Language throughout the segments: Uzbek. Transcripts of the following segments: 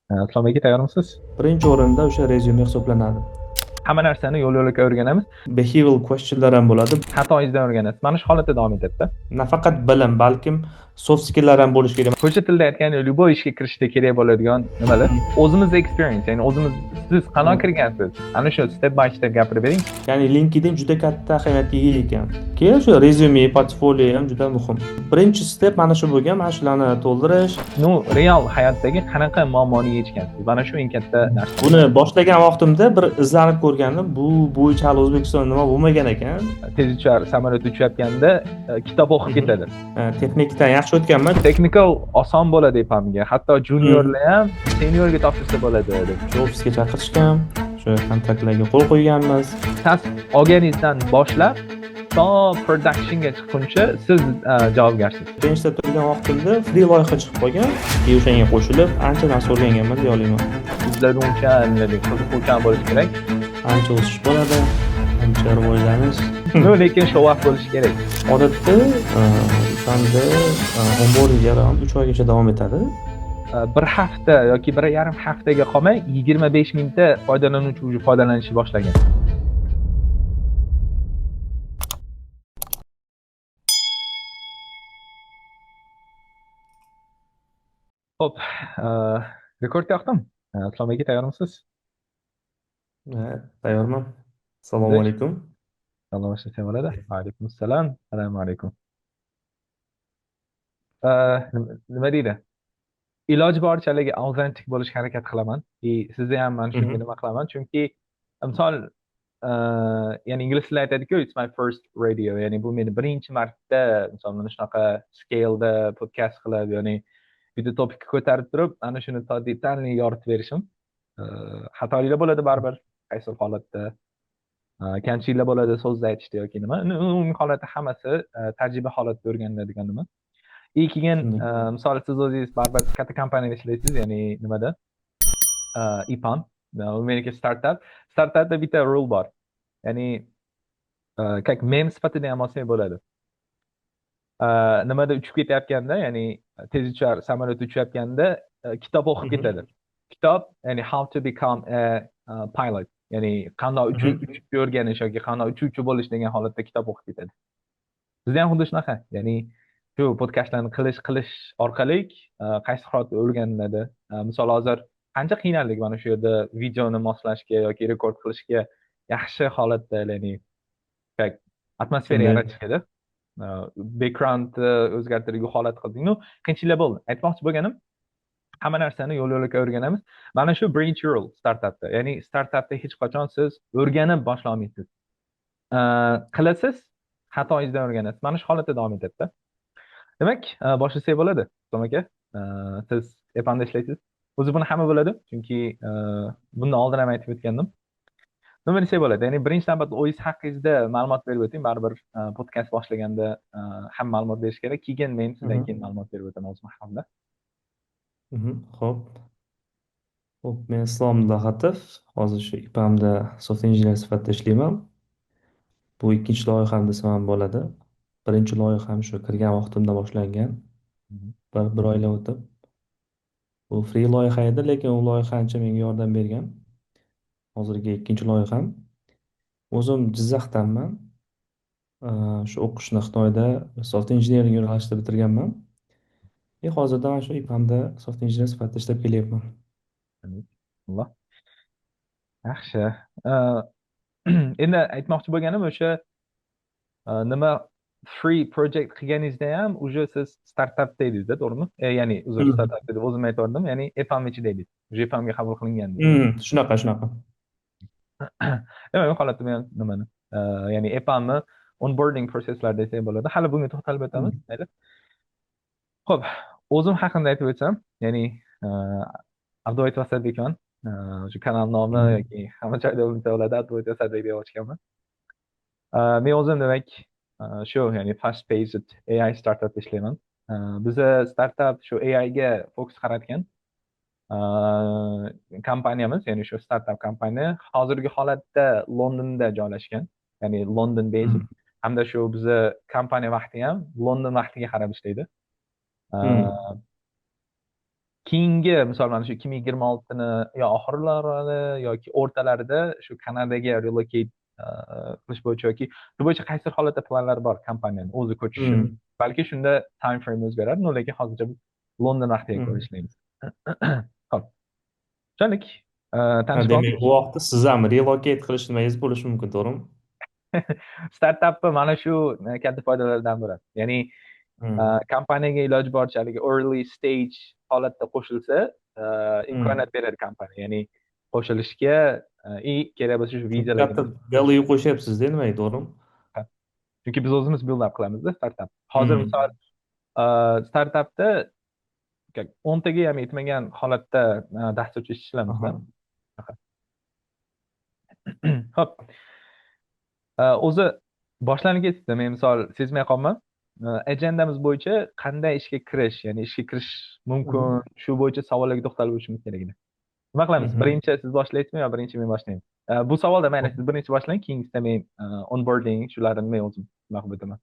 Aslomaga tayyormisiz? Birinchi o'rinda o'sha rezyume hisoblanadi. Hamma narsani yo'l-yo'lakay o'rganamiz. Behavioral questionlar ham bo'ladi. Xatoyingizdan o'rganasiz. Mana shu holatda davom etadi-da. Nafaqat bilim, balkim soft skilllar ham bo'lishi kerak. Ko'cha tilida aytganda любой ishga kirishda kerak bo'ladigan nimalar? O'zimizni experience, ya'ni o'zimiz siz qanaqa kirgansiz? Ana shu step by step gapirib bering. Ya'ni LinkedIn juda katta ahamiyatga ega ekan. Keyin shu rezyume, portfolio ham juda muhim. Birinchi step mana shu bo'lgan, mana shularni to'ldirish. Ну, real hayotdagi qanaqa muammoni yechgansiz? Mana shu eng katta narsa. Buni boshlagan vaqtimda bir izlanib ko'rgandim. Bu bo'yicha hali O'zbekistonda nima bo'lmagan ekan. Tez uchar samolyot uchayotganda kitob o'qib ketadi. Texnikdan yaxshi o'tganman. Technical oson bo'ladi epamga. Hatto juniorlar ham seniorga topshirsa bo'ladi deb. Ofisga chaqirishgan, o'sha kontraktlarga qo'l qo'yganmiz. Task olganingizdan boshlab to productionga chiqquncha siz javobgarsiz. Birinchida turgan vaqtimda free loyiha chiqib qolgan. Keyin o'shanga qo'shilib ancha narsa o'rganganman deya olaman. Izlanuvchan, qiziquvchan bo'lish kerak. Ancha o'sish bo'ladi, ancha rivojlanish. Lekin show off bo'lish kerak. Odatda fanda onboarding jarayoni 3 oygacha davom etadi. Bir hafta yoki 1,5 haftaga qolmay 25 mingta foydalanuvchi уже foydalanishni boshlagan. Xo'p, rekord yoqdim. Aslomaga tayyormisiz? Tayyorman. Assalomu alaykum. Salomlashsa bo'ladi. Alaykum assalom. Assalomu alaykum. Nima deydi? Iloji borichalik authentic bo'lishga harakat qilaman. Sizni ham mana shunga nima qilaman, chunki misol ya'ni ingliz tilida aytadiku, it's my first radio, ya'ni bu meni birinchi marta misol mana shunaqa scale'da podcast qilib, ya'ni video topikni ko'tarib turib, ana shuni detalniy yoritib berishim. Xatoliklar bo'ladi baribir, qaysi holatda. Kamchiliklar bo'ladi so'zda aytishda yoki nima. Umumiy holatda hammasi tajriba holatda o'rganiladigan nima. Keyin misol siz o'zingiz baribir katta kompaniyada ishlaysiz, ya'ni nimada? EPAM, meniki startup. Startupda bitta rule bor. Ya'ni как mem sifatida ham olsak bo'ladi. Nimada uchib ketayotganda, ya'ni tez uchar samolyot uchayotganda kitob o'qib ketadi. Kitob, ya'ni how to become a pilot, ya'ni qanday uchib o'rganish yoki qanday uchuvchi bo'lish degan holatda kitob o'qib ketadi. Bizda ham xuddi shunaqa, ya'ni shu podkastlarni qilish orqali qaysi holatda o'rganiladi. Misol hozir qancha qiynaldik mana shu yerda videoni moslashga yoki rekord qilishga, yaxshi holatda, ya'ni atmosfera yaratishga, background o'zgartirib holat qildik. Qiyinchilik bo'ldi. Aytmoqchi bo'lganim, hamma narsani yo'l-yo'lakay o'rganamiz. Mana shu birinchi rule startupda. Ya'ni startupda hech qachon siz o'rganib boshlay olmaysiz. Qilasiz, xatoyingizdan o'rganasiz. Mana shu holatda davom etadi-da. Demak, boshlasak bo'ladi. Islom aka, siz EPAMda ishlaysiz. O'zi buni hamma biladi, chunki bundan oldin ham aytib o'tgandim. Nima desak bo'ladi? Ya'ni birinchi navbatda o'zingiz haqingizda ma'lumot berib o'ting. Baribir podkast boshlaganda ham ma'lumot berish kerak. Keyin men sizdan keyin ma'lumot berib o'taman o'z haqimda. Xo'p. Men Islom Dahatov, hozir shu EPAMda software injener sifatida ishlayman. Bu ikkinchi loyiham desam ham bo'ladi. Birinchi loyiham shu kirgan vaqtimda boshlangan. Bir oylar o'tib. Bu free loyiha edi, lekin u loyiha ancha menga yordam bergan. Hozirgi ikkinchi loyiham. O'zim Jizzaxdanman. Shu o'qishni Xitoyda software engineering yo'nalishida bitirganman. Hozirda mana shu EPAMda software engineer sifatida ishlab kelyapman. Alloh. Yaxshi. Endi aytmoqchi bo'lganim o'sha nima free project qilganingizda ham уже siz startupda edingiz-da, to'g'rimi? Ya'ni uzr, startup deb o'zim aytgandim, ya'ni EPAM ichida edingiz. Уже EPAMga qabul qilingan. Shunaqa. Demak, bu holatda men nimani? Ya'ni EPAMni onboarding proseslar desak bo'ladi. Hali bunga to'xtalib o'tamiz, mayli. Xo'p, o'zim haqimda aytib o'tsam, ya'ni Abduvoyit Asadbekman. Shu kanal nomi yoki hamma joyda unutib oladi, Abduvoyit Asadbek deb ochganman. Men o'zim demak shu, ya'ni fast paced AI startupda ishlayman. Biza startup shu AI ga fokus qaratgan kompaniyamiz, ya'ni shu startup kompaniya hozirgi holatda Londonda joylashgan, ya'ni London based, hamda shu biza kompaniya vaqti ham London vaqtiga qarab ishlaydi. keyingi misol mana shu 2026ni yo oxirlarida yoki o'rtalarida shu Kanadaga relocate qilish bo'yicha yoki shu bo'yicha qaysi holatda planlar bor kompaniyani o'zi ko'chishi. Hmm. Balki shunda time frame o'zgaradi, lekin hozircha biz London vaqtiga ko'ra Hmm. ishlaymiz. Ho'p, tushundik. Ha, Tanishib demak, oldik. u vaqtda siz ham relocate qilish nimangiz bo'lishi mumkin, to'g'rimi? Startapni mana shu katta foydalaridan biri. Ya'ni Hmm. kompaniyaga iloji boricha haligi early stage holatda qo'shilsa, Hmm. imkoniyat beradi kompaniya. Ya'ni qo'shilishga kerak bo'lsa shu Chunki vizalarga. katta value qo'shyapsiz-da nimaga, to'g'rimi? Chunki biz o'zimiz build up qilamizda startap. Hozir Hmm. misol startapda 10taga ham yetmagan holatda dasturchi ishlamizda. Aha. Ho'p, o'zi boshlanib ketdi. Men misol sezmay qolman. Ajendamiz bo'yicha qanday ishga kirish, ya'ni ishga kirish Mhm. mumkin, shu bo'yicha savollarga to'xtalib o'tishimiz kerak edi. Nima qilamiz? Mhm. Birinchi siz boshlaysizmi yo birinchi men boshlayman? Bu savolda mayli siz birinchi boshlang, keyingisida men onboarding shularni men o'zim nima qilib o'taman.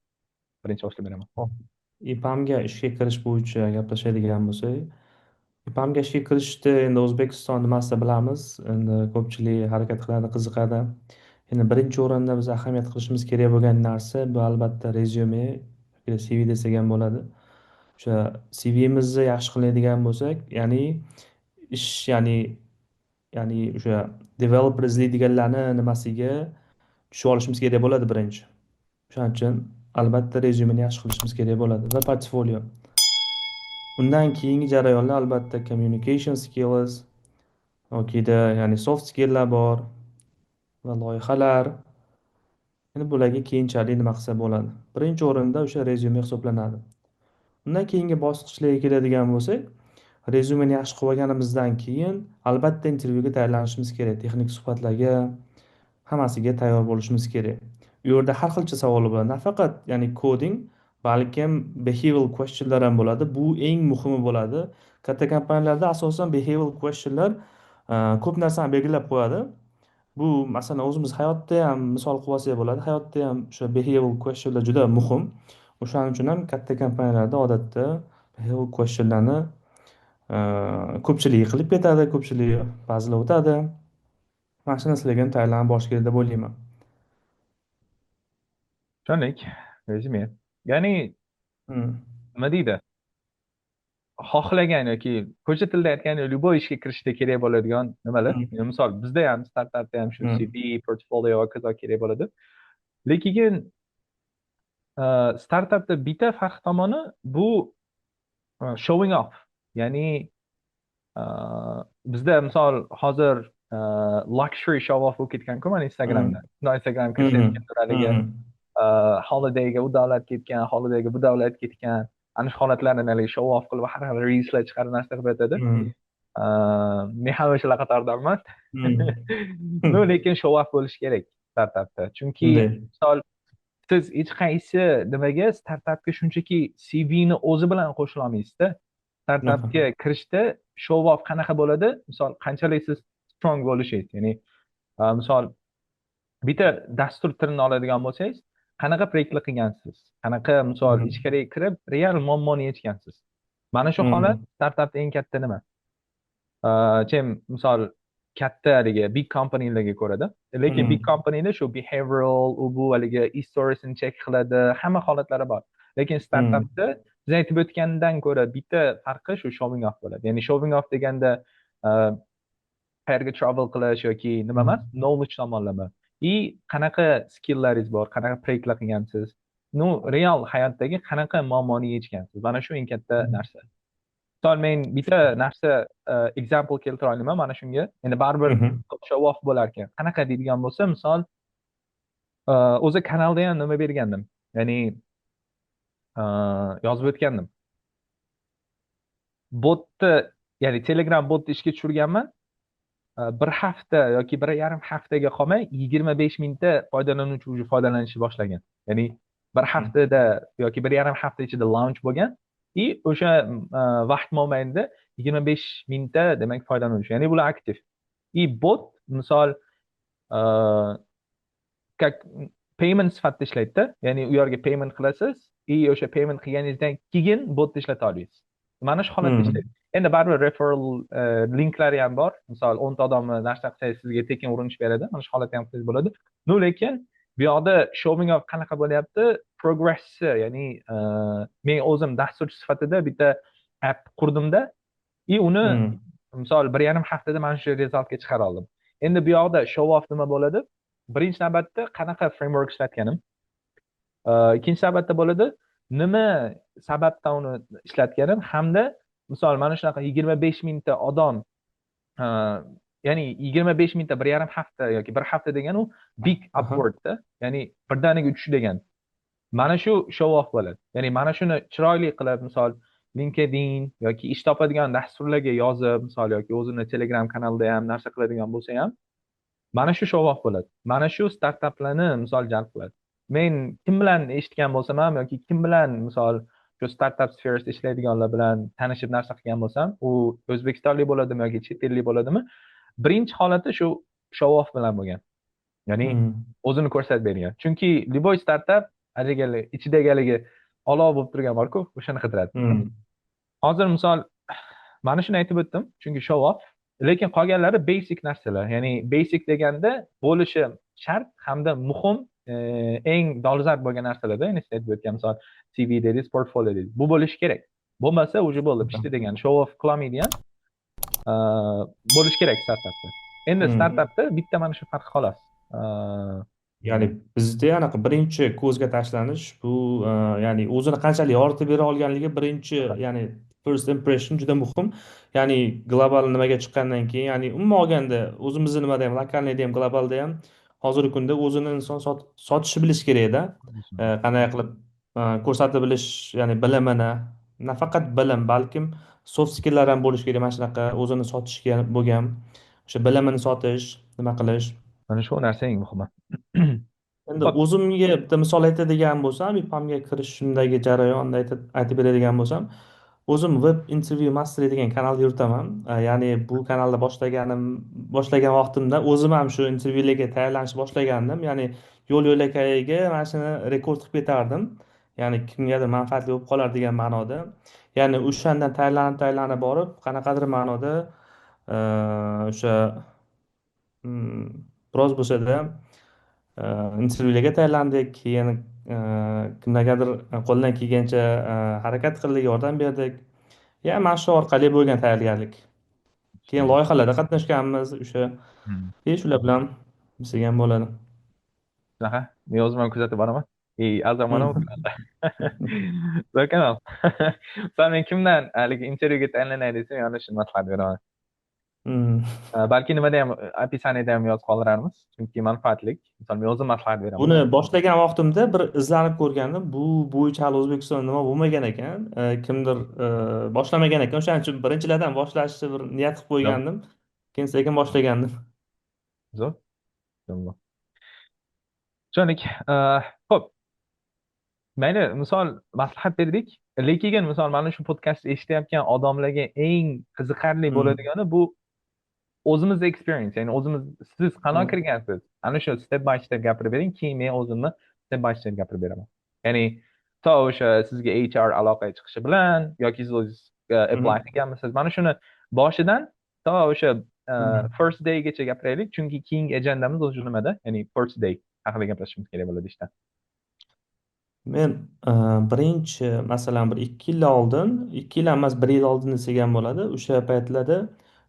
Birinchi boshlab beraman. Hop. IPAMga ishga kirish bo'yicha gaplashadigan bo'lsak, IPAMga ishga kirishni endi O'zbekiston nimasida bilamiz, endi ko'pchilik harakat qiladi, qiziqadi. Endi birinchi o'rinda biz ahamiyat qilishimiz kerak bo'lgan narsa bu albatta rezyume yoki CV desak ham bo'ladi. O'sha CVmizni yaxshi qiladigan bo'lsak, ya'ni ish, ya'ni o'sha developer izlaydiganlarni nimasiga tushib olishimiz kerak bo'ladi birinchi. O'shaning uchun albatta rezyumeni yaxshi qilishimiz kerak bo'ladi va portfolio. Undan keyingi jarayonlar albatta communication skills yokida ya'ni soft skilllar bor va loyihalar. Endi bularga keyinchalik nima qilsa bo'ladi. Birinchi o'rinda o'sha rezyume hisoblanadi. Undan keyingi bosqichlarga keladigan bo'lsak, rezyumeni yaxshi qilib olganimizdan keyin albatta intervyuga tayyorlanishimiz kerak. Texnik suhbatlarga hammasiga tayyor bo'lishimiz kerak. U yerda har xilcha savollar bo'ladi. Nafaqat ya'ni coding, balkim behavioral questionlar ham bo'ladi. Bu eng muhimi bo'ladi. Katta kompaniyalarda asosan behavioral questionlar ko'p narsani belgilab qo'yadi. Bu masalan o'zimiz hayotda ham misol qilib olsak bo'ladi. Hayotda ham o'sha behavioral questionlar juda muhim. O'shaning uchun ham katta kompaniyalarda odatda behavioral questionlarni ko'pchiligi qilib ketadi, ko'pchiligi ba'zilar o'tadi. Mana shu narsalarga ham tayyorlanib borish kerak deb o'ylayman. Tushundik. Rezyume. Ya'ni Hmm. nima deydi? Xohlagan yoki ko'cha tilida aytganda любой ishga kirishda kerak bo'ladigan nimalar. Hmm. Misol bizda ham startapda ham shu Hmm. CV, portfolio va kazo kerak bo'ladi. Lekin startapda bitta farq tomoni bu showing off. Ya'ni bizda misol hozir luxury show off bo'lib ketgan-ku mana Hmm. Instagramda. Instagram Hmm. kirsayotgan turaligi Hmm. holidayga u davlat ketgan, holidayga bu davlat ketgan. Ana shu holatlarni haligi show off qilib har xil reelslar chiqarib narsa qilib aytadi. Hmm. Men ham o'shalar qatoridanman. Hmm. No, Hmm. lekin show off bo'lishi kerak startapda. Chunki Shunday. misol siz hech qaysi nimaga startapga shunchaki CVni o'zi bilan qo'shila olmaysizda. Shunaqa. Startapga kirishda show off qanaqa bo'ladi? Misol qanchalik siz strong bo'lishingiz, ya'ni misol bitta dastur tilini oladigan bo'lsangiz, qanaqa proyektlar qilgansiz? Qanaqa misol Hmm. ichkariga kirib real muammoni yechgansiz? Mana shu holat Hmm. startapda eng katta nima? Misol katta haligi big companylarga ko'rada. Lekin big Hmm. companyda shu behavioral u bu haligi historisini check qiladi, hamma holatlari bor. Lekin Hmm. startapda siz aytib o'tgandan ko'ra bitta farqi shu showing off bo'ladi. Ya'ni showing off deganda qayerga travel qilish yoki nima emas, Hmm. knowledge tomonlama. Qanaqa skilllaringiz bor, qanaqa proyektlar qilgansiz? No, real hayotdagi qanaqa muammoni yechgansiz? Mana shu eng katta narsa. Misol men bitta narsa example keltira olaman mana shunga. Endi baribir Hmm. show off bo'lar ekan. Qanaqa deydigan bo'lsa, misol o'zi kanalda ham nima bergandim. Ya'ni yozib o'tgandim. Botni, ya'ni Telegram botni ishga tushirganman. Bir hafta yoki bir yarim haftaga qolmay 25 mingta foydalanuvchi уже foydalanishni boshlagan. Ya'ni bir haftada yoki bir yarim hafta ichida launch bo'lgan. O'sha vaqt mobaynida 25 mingta demak foydalanuvchi. Ya'ni bular aktiv. Bot misol как payment sifatida ishlaydi-da. Ya'ni u yerga payment qilasiz, o'sha payment qilganingizdan keyin botni ishlata olasiz. Mana shu holatda Hmm. ishlaydi. endi baribir referral linklari ham bor. Misol 10 ta odamni narsa qilsangiz sizga tekin urinish beradi. Mana shu holatda ham qilsangiz bo'ladi. No, lekin bu yoqda showing off qanaqa bo'lyapti? Progressni, ya'ni men o'zim dasturchi sifatida bitta app qurdimda, uni Hmm. misol 1,5 haftada mana shu rezultatga chiqara oldim. Endi bu yoqda show off nima bo'ladi? Birinchi navbatda qanaqa framework ishlatganim, ikkinchi navbatda bo'ladi nima sababdan uni ishlatganim, hamda misol mana shunaqa 25 mingta odam, e, ya'ni 25 mingta 1,5 hafta yoki 1 hafta degan u big Aha. upwardda, ya'ni birdaniga uchish degan. Mana shu show off bo'ladi. Ya'ni mana shuni chiroyli qilib, misol LinkedIn yoki ish topadigan dasturlarga yozib, misol yoki o'zini Telegram kanalida ham narsa qiladigan bo'lsa ham, mana shu show off bo'ladi. Mana shu startaplarni misol jalb qiladi. Men kim bilan eshitgan bo'lsam ham yoki kim bilan misol shu startup sferasida ishlaydiganlar bilan tanishib narsa qilgan bo'lsam, u o'zbekistonlik bo'ladimi yoki chet ellik bo'ladimi, birinchi holati shu show off bilan bo'lgan. Ya'ni Hmm. o'zini ko'rsatib bergan. Chunki любой startup ichidagi haligi olov bo'lib turgan bor-ku, o'shani qidiradi. Hmm. Hozir misol mana shuni aytib o'tdim, chunki show off, lekin qolganlari basic narsalar. Ya'ni basic deganda bo'lishi shart hamda muhim, eng dolzarb bo'lgan narsalarda, ya'ni siz aytib o'tgan misol CV dedingiz, portfolio dedingiz. Bu bo'lishi kerak. Bo'lmasa уже bo'ldi, pishdi degan. Show off qilolmaydi ham. Bo'lishi kerak startapda. Endi Hmm. startapda bitta mana shu farq xolos. Ya'ni bizda anaqa birinchi ko'zga tashlanish bu ya'ni o'zini qanchalik yoritib bera olganligi birinchi, ya'ni first impression juda muhim. Ya'ni global nimaga chiqqandan keyin, ya'ni umuman olganda o'zimizni nimada ham, lokalniyda ham, globalda ham hozirgi kunda o'zini inson sotishni bilish kerakda. Qanday qilib ko'rsatib bilish, ya'ni bilimini, nafaqat bilim, balkim soft skilllar ham bo'lishi kerak. Mana shunaqa o'zini sotishga bo'lgan o'sha bilimini sotish, nima qilish. Mana shu narsa eng muhimi. Endi Xo'p. o'zimga bitta misol aytadigan bo'lsam, IPAMga kirishimdagi jarayonni aytib beradigan bo'lsam, o'zim Web Interview Mastery degan kanalni yuritaman. Ya'ni bu kanalda boshlagan vaqtimda o'zim ham shu intervyularga tayyorlanishni boshlagandim. Ya'ni yo'l yo'lakayiga mana shuni rekord qilib ketardim. Ya'ni kimgadir manfaatli bo'lib qolar degan ma'noda. Ya'ni o'shandan tayyorlanib borib, qanaqadir ma'noda o'sha biroz bo'lsa-da intervyularga tayyorlandik, keyin kimlargadir qo'ldan kelgancha harakat qildik, yordam berdik. Ya mana shu orqali bo'lgan tayyorgarlik. Keyin loyihalarda qatnashganmiz o'sha, Hmm. shular bilan bizga ham bo'ladi. Shunaqa. Men o'zim ham kuzatib boraman. Azam mana bu Hmm. kanalda. Zo'r kanal. Misol men kimdan haligi intervyuga tayinlanay desam, yana shuni maslahat beraman. Hmm. Balki nimada ham описаниеda ham yozib qoldirarmiz, chunki manfaatlik. Misol men o'zim maslahat beraman. Buni boshlagan vaqtimda bir izlanib ko'rgandim. Bu bo'yicha hali O'zbekistonda nima bo'lmagan ekan. Kimdir boshlamagan ekan. O'shaning uchun birinchilardan boshlashni bir niyat qilib Zo'r. qo'ygandim. Keyin sekin boshlagandim. Zo'r. Zo'r. Tushunik. Xo'p, mayli, misol maslahat berdik. Lekin misol mana shu podkastni eshitayotgan odamlarga eng qiziqarli Hmm. bo'ladigani bu o'zimizni experience, ya'ni o'zimiz, siz qanaqa Hmm. kirgansiz, ana shu step by step gapirib bering, keyin men o'zimni step by step gapirib beraman. Ya'ni to o'sha sizga HR aloqaga chiqishi bilan yoki siz o'zingiz apply Hmm. qilganmisiz, mana shuni boshidan to o'sha Hmm. first daygacha gapiraylik, chunki keyingi ajandamiz o'sha nimada, ya'ni first day haqida gaplashishimiz kerak bo'ladi ishda. Men birinchi, masalan, bir 2 yil oldin, 2 yil emas, 1 yil oldin desak ham bo'ladi. O'sha paytlarda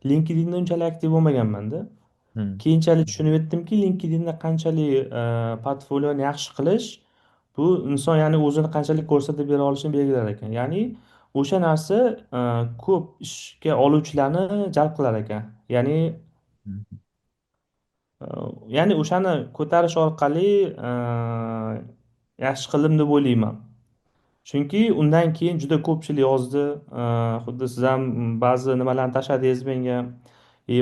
LinkedInda unchalik aktiv bo'lmaganmanda. Hmm. Keyinchalik tushunib yetdimki, LinkedInda qanchalik portfolioni yaxshi qilish, bu inson ya'ni o'zini qanchalik ko'rsatib bera olishini belgilar ekan. Ya'ni o'sha narsa ko'p ishga oluvchilarni jalb qilar ekan. Ya'ni Hmm. ya'ni o'shani ko'tarish orqali yaxshi qildim deb o'ylayman. Chunki undan keyin juda ko'pchilik yozdi. Xuddi siz ham ba'zi nimalarni tashladingiz menga.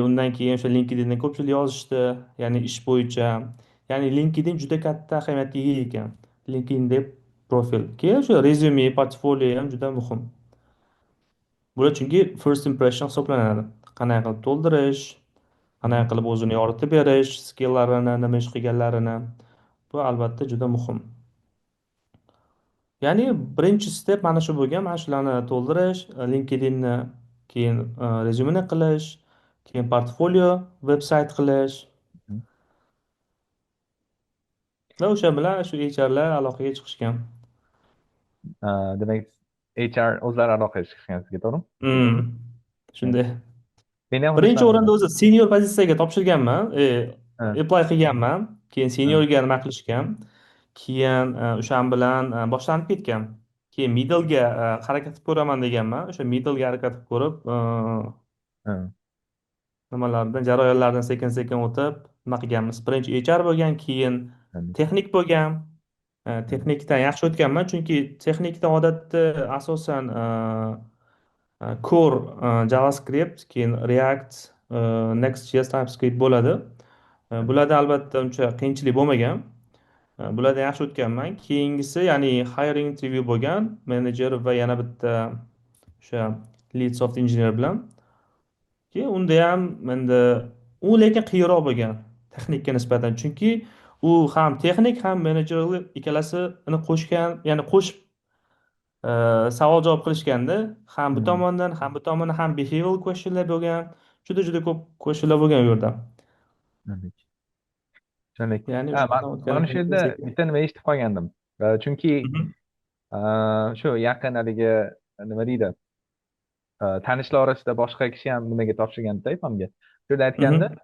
Undan keyin o'sha LinkedInda ko'pchilik yozishdi, ya'ni ish bo'yicha. Ya'ni LinkedIn juda katta ahamiyatga ega ekan. LinkedIn deb profil. Keyin o'sha rezyume, portfolio ham juda muhim. Bular chunki first impression hisoblanadi. Qanday qilib to'ldirish, qanday Hmm. qilib o'zini yoritib berish, skilllarini, nima ish qilganlarini. Bu albatta juda muhim. Ya'ni birinchi step mana shu bo'lgan. Mana shularni to'ldirish, LinkedInni keyin rezyumeni qilish, keyin portfolio veb-sayt qilish va o'sha bilan shu HRlar aloqaga chiqishgan. Demak, HR o'zlari aloqaga chiqishgan sizga, to'g'rimi? Hmm. Ha. Shunday. Meni ham Birinchi xursand o'rinda bo'ladi. o'zi senior pozitsiyaga topshirganman, Ha, apply qilganman, keyin ha, seniorga nima qilishgan, keyin o'shan bilan boshlanib ketgan. Keyin middlega harakat qilib ko'raman deganman, o'sha middlega harakat qilib ko'rib, ha, nimalardan jarayonlardan sekin sekin o'tib nima qilganmiz. Birinchi HR bo'lgan, keyin ha, texnik bo'lgan. ha, Texnikdan yaxshi o'tganman, chunki texnikda odatda asosan Core JavaScript, keyin React, Next.js, TypeScript bo'ladi. ha, Bularda albatta uncha qiyinchilik bo'lmagan. Bularda yaxshi o'tganman. Keyingisi, ya'ni hiring interview bo'lgan, menejer va yana bitta o'sha lead soft engineer bilan. Keyin unda ham endi u lekin qiyinroq bo'lgan texnikka nisbatan, chunki u ham texnik ham menejerlik ikkalasini qo'shgan, ya'ni qo'shib savol javob qilishganda ham bu hmm, tomondan ham bu tomondan ham behavioral questionlar bo'lgan, juda juda ko'p questionlar bo'lgan u yerda. demak. Tushundik. Ya'ni Ha, o'shandan mana o'tgandan shu keyin yerda sekin. bitta nima eshitib qolgandim. Chunki Mhm, shu yaqin haligi nima deydi, tanishlar orasida boshqa kishi ham nimaga topshirganda ipamga. Shu yerda aytganda, mhm,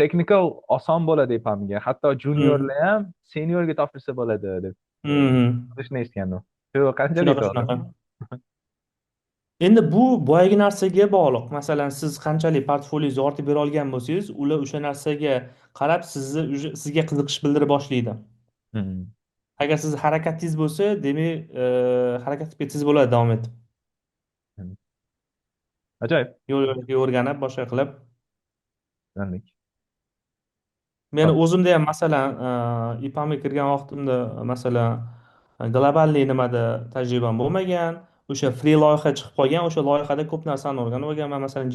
technical oson bo'ladi ipamga. Hatto mhm, juniorlar ham seniorga topshirsa bo'ladi deb. mhm. Shuni eshitgandim. Shu qanchalik Shunaqa to'g'ri? shunaqa. Endi bu boyagi narsaga bog'liq. Masalan, siz qanchalik portfoliongizni ortib bera olgan bo'lsangiz, ular o'sha narsaga qarab sizga qiziqish bildira boshlaydi. Hmm, Agar siz harakatingiz bo'lsa, demak, harakat qilib ketsangiz bo'ladi davom etib. hmm. Ajoyib. Yo'l yo'lga o'rganib, boshqa qilib. Tushundik. Meni Ho'p. o'zimda ham masalan, ipamga kirgan vaqtimda masalan, globalniy nimada tajribam bo'lmagan. O'sha free loyiha chiqib qolgan, o'sha loyihada ko'p narsani o'rganib olganman. Masalan,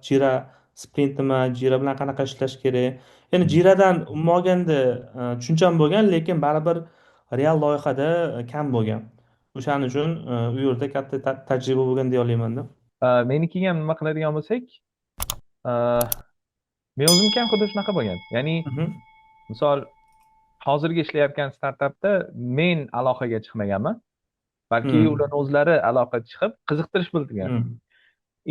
Jira sprint nima, Jira bilan qanaqa ishlash kerak. Endi Hmm. Jiradan umuman olganda tushuncham bo'lgan, lekin baribir real loyihada kam bo'lgan. O'shaning uchun u yerda katta tajriba bo'lgan deya olaman-da. Menikiga ham nima qiladigan bo'lsak, men o'zimga ham xuddi shunaqa bo'lgan. Ya'ni, Mhm. misol, hozirgi ishlayotgan startapda men aloqaga chiqmaganman, balki Mhm. ularni o'zlari aloqaga chiqib, qiziqtirish bildirgan. Mhm.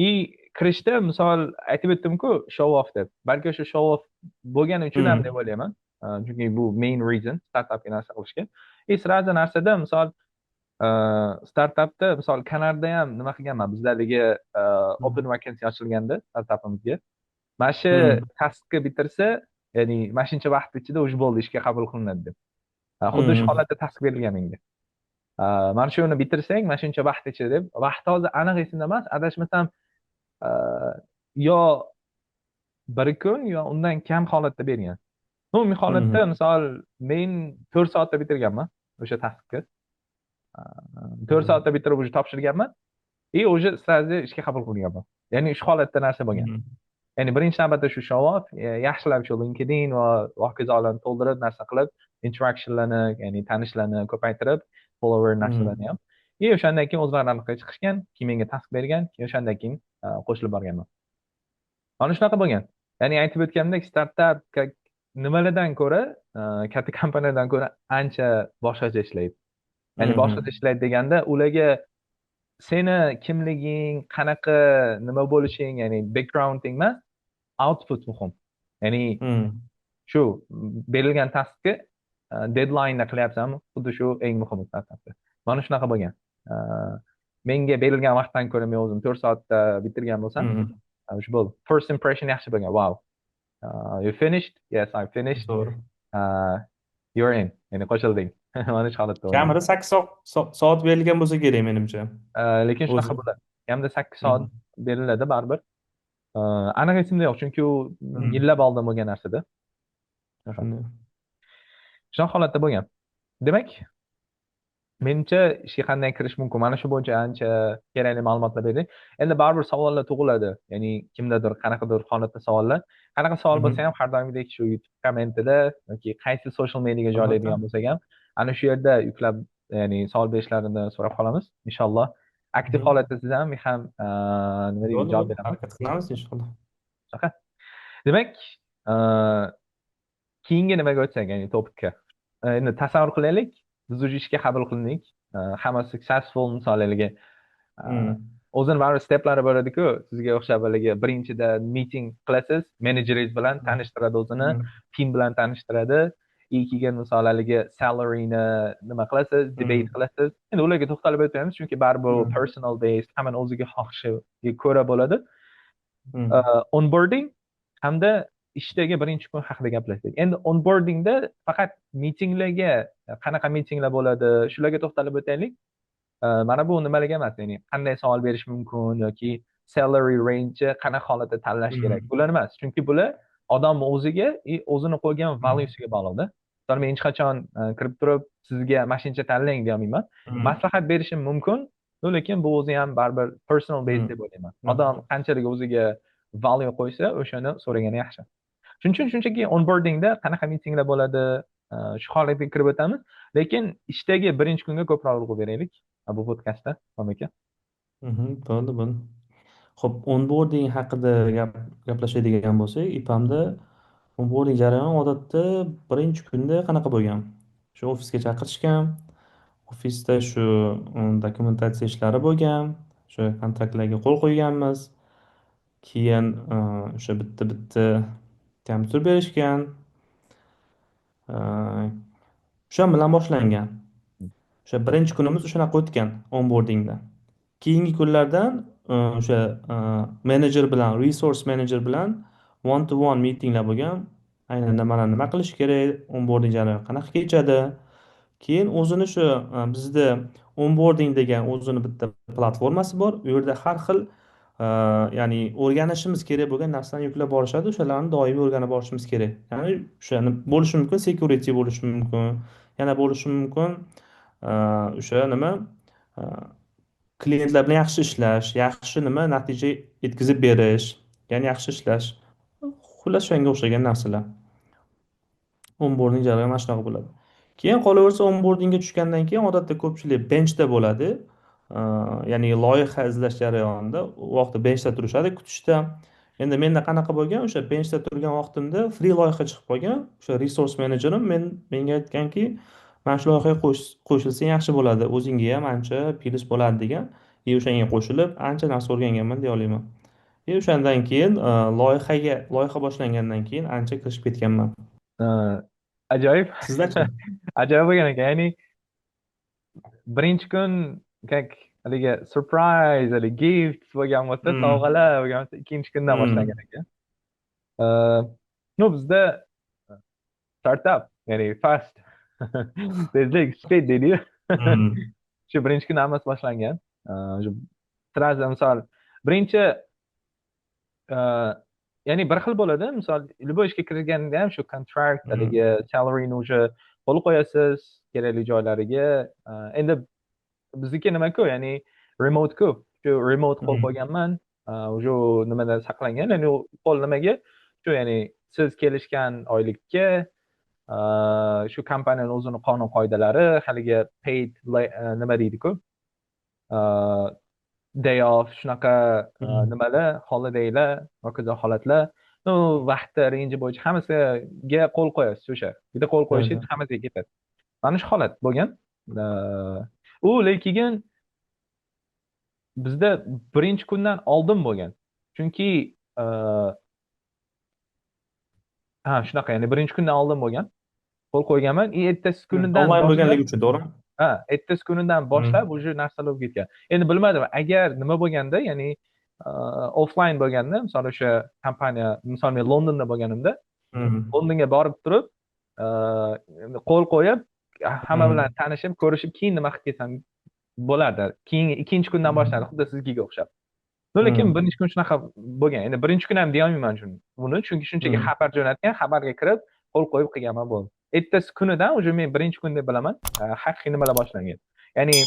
И kirishda, misol, aytib o'tdim-ku, show off deb. Balki o'sha show off bo'lgani uchun ham deb Mhm. o'ylayman. Chunki bu main reason startapga narsa qilishga. Sразу narsada, misol, startapda, misol, Kanarda ham nima qilganman, bizlardagi open vacancy ochilganda startapimizga. Mana shu Mhm. taskni bitirsa, ya'ni mana shuncha vaqt ichida уже bo'ldi, ishga qabul qilinadi deb. Xuddi shu Mhm. holatda task berilgan menga. Mana shuni bitirsang, mana shuncha vaqt ichida deb. Vaqti hozir aniq esimda emas, adashmasam, uh, yo bir kun yo undan kam holatda bergan. Umumiy Mhm. holatda, misol, men 4 soatda bitirganman o'sha taskni. 4 Mhm. soatda bitirib уже topshirganman. Уже сразу ishga qabul qilinganman. Ya'ni shu holatda narsa bo'lgan. Mhm. Ya'ni birinchi navbatda shu show off, yaxshilab shu LinkedIn va hokazolarni to'ldirib, narsa qilib, interactionlarni, ya'ni tanishlarni ko'paytirib, follower narsalarni Mhm. ham. O'shandan keyin o'zlari aniqqa chiqishgan, keyin menga task bergan, keyin o'shandan keyin qo'shilib borganman. Mana shunaqa bo'lgan. Ya'ni aytib o'tganimdek, startap nimalardan ko'ra, katta kompaniyadan ko'ra ancha boshqacha ishlaydi. Ya'ni boshqacha Mhm. ishlaydi deganda, ularga seni kimliging, qanaqa nima bo'lishing, ya'ni backgrounding emas, output muhim. Ya'ni Mhm. shu berilgan taskni deadline'da qilyapsanmi? Xuddi shu eng muhimi startapda. Mana shunaqa bo'lgan. Uh, Menga berilgan vaqtdan ko'ra men o'zim 4 soatda bitirgan bo'lsam, Mhm. shu bo'ldi. First impression yaxshi bo'lgan. Wow. You finished? Yes, I finished. To'g'ri. Uh, you're in. Ya'ni qo'shilding. Mana shu holatda bo'lgan. Kamida 8 soat berilgan bo'lsa kerak menimcha. Lekin O'zi. shunaqa bo'ladi. Kamida 8 soat Mhm. beriladi baribir. Aniq esimda yo'q, chunki u Mhm. yillab oldin bo'lgan narsada. Shunday. Shunaqa holatda bo'lgan. Demak, menimcha ishga qanday kirish mumkin? Mana shu bo'yicha ancha kerakli ma'lumotlar berdik. Endi baribir savollar tug'iladi. Ya'ni kimdadir qanaqadir holatda savollar. Qanaqa savol bo'lsa Mhm. ham har doimgidek shu YouTube kommentida yoki qaysi social mediaga Albatta. joylaydigan bo'lsak ham ana shu yerda yuklab, ya'ni savol berishlarini so'rab qolamiz, inshaalloh. aktiv holatda siz ham nima deydi, Bo'ldi, javob bo'ldi. beraman. Harakat qilamiz inshaalloh. Shunaqa. Demak, uh, keyingi nimaga o'tsak, ya'ni topikka. Endi tasavvur qilaylik, biz уже ishga qabul qilindik. Hammasi successful, misol haligi Hmm. o'zini baribir steplari bo'ladiku. Sizga o'xshab haligi birinchida meeting qilasiz, menejeringiz bilan tanishtiradi o'zini, Hmm. tim bilan tanishtiradi. Keyin misol haligi salaryni nima qilasiz, debate Hmm. qilasiz. Endi ularga to'xtalib o'tmaymiz, chunki baribir Hmm. personal based, hammani o'ziga xohishiga ko'ra bo'ladi. Hmm. Onboarding hamda ishdagi birinchi kun haqida gaplashdik. Endi onboardingda faqat mitinglarga, qanaqa mitinglar bo'ladi, shularga to'xtalib o'taylik. Mana bu nimalarga emas, ya'ni qanday savol berish mumkin yoki salary range qanaqa holatda tanlash kerak. Hmm. Bular emas, chunki bular odam o'ziga o'zini qo'ygan Hmm. valyusiga bog'liqda. Misol men hech qachon kirib turib sizga mashincha tanlang deyolmayman. Hmm. Maslahat berishim mumkin, lekin bu o'zi ham baribir personal base Hmm. deb o'ylayman. Hmm. Odam qanchalik o'ziga value qo'ysa, o'shani so'ragani yaxshi. Shuning uchun shunchaki onboardingda qanaqa mitinglar bo'ladi, shu holatga kirib o'tamiz. Lekin ishdagi birinchi kunga ko'proq urg'u beraylik bu podkastda, Tom aka. Bo'ldi, bo'ldi. Xo'p, onboarding haqida gaplashadigan bo'lsak, IPAMda onboarding jarayoni odatda birinchi kunda qanaqa bo'lgan? Shu ofisga chaqirishgan, ofisda shu dokumentatsiya ishlari bo'lgan, o'sha kontraktlarga qo'l qo'yganmiz. Keyin o'sha bitta kompyuter berishgan. O'sha bilan boshlangan. O'sha birinchi kunimiz shunaqa o'tgan onboardingda. Keyingi kunlardan o'sha menejer bilan, resource manager bilan one to one meetinglar bo'lgan. Aynan nimalarni nima qilish kerak, onboarding jarayoni qanaqa kechadi. Keyin o'zini shu bizda onboarding degan o'zini bitta platformasi bor. U yerda har xil ya'ni o'rganishimiz kerak bo'lgan narsalarni yuklab borishadi. O'shalarni doimiy o'rganib borishimiz kerak. Ya'ni o'shani bo'lishi mumkin, security bo'lishi mumkin, yana bo'lishi mumkin o'sha nima klientlar bilan yaxshi ishlash, yaxshi nima natija yetkazib berish, ya'ni yaxshi ishlash. Xullas shunga o'xshagan narsalar. Onboarding jarayoni mana shunaqa bo'ladi. Keyin qolaversa onboardingga tushgandan keyin odatda ko'pchilik benchda bo'ladi. Ya'ni loyiha izlash jarayonida u vaqtda benchda turishadi, kutishda. Endi menda qanaqa bo'lgan, o'sha benchda turgan vaqtimda free loyiha chiqib qolgan. O'sha resource managerim menga aytganki, mana shu loyihaga qo'shilsang yaxshi bo'ladi, o'zingga ham ancha plyus bo'ladi degan. O'shanga qo'shilib ancha narsa o'rganganman deya olaman. O'shandan keyin loyiha boshlangandan keyin ancha kirishib ketganman. Ajoyib. Sizlarchi? Ajoyib bo'lgan ekan. Ya'ni birinchi kun как haligi surprise, haligi gift bo'lgan bo'lsa, Hmm. sovg'alar bo'lgan bo'lsa, ikkinchi kundan Hmm. boshlangan ekan. No, bizda startup, ya'ni fast, tezlik, speed deydi-yu. Hmm. Shu birinchi kun hammasi boshlangan. Shu sразу misol birinchi ya'ni bir xil bo'ladi. Misol любой ishga kirganda ham shu kontrakt haligi salaryni уже qo'l qo'yasiz kerakli joylariga. Endi bizniki nima-ku, ya'ni remote-ku. Shu remote qo'l qo'yganman. Уже nimada saqlangan. Ya'ni u qo'l nimaga? Shu ya'ni siz kelishgan oylikka shu kompaniyani o'zini qonun qoidalari, haligi paid nima deydi-ku? Day off, shunaqa nimalar, holidaylar, hokazo holatlar. No, vaqtda range bo'yicha hammasiga qo'l qo'yasiz o'sha. Bitta qo'l qo'yishingiz hammasiga ketadi. Mana shu holat bo'lgan. Lekin bizda birinchi kundan oldin bo'lgan. Chunki shunaqa, ya'ni birinchi kundan oldin bo'lgan. Qo'l qo'yganman. Ertasi kunidan Onlayn boshlab, bo'lganligi uchun, to'g'rimi? ertasi kunidan boshlab уже narsalar bo'lib ketgan. Endi bilmadim, agar nima bo'lganda, ya'ni offline bo'lganda, misol o'sha kompaniya, misol men Londonda bo'lganimda, Londonga borib turib, qo'l qo'yib, hamma bilan tanishib, ko'rishib, keyin nima qilib ketsam bo'lardi. Keyin ikkinchi kundan boshladi, xuddi sizga o'xshab. Lekin birinchi kun shunaqa bo'lgan. Endi birinchi kun ham deyolmayman buni, chunki shunchaki xabar jo'natgan, xabarga kirib, qo'l qo'yib qilganman bo'ldi. Ertasi kunidan уже men birinchi kun deb bilaman, haqiqiy nimalar boshlangan. Ya'ni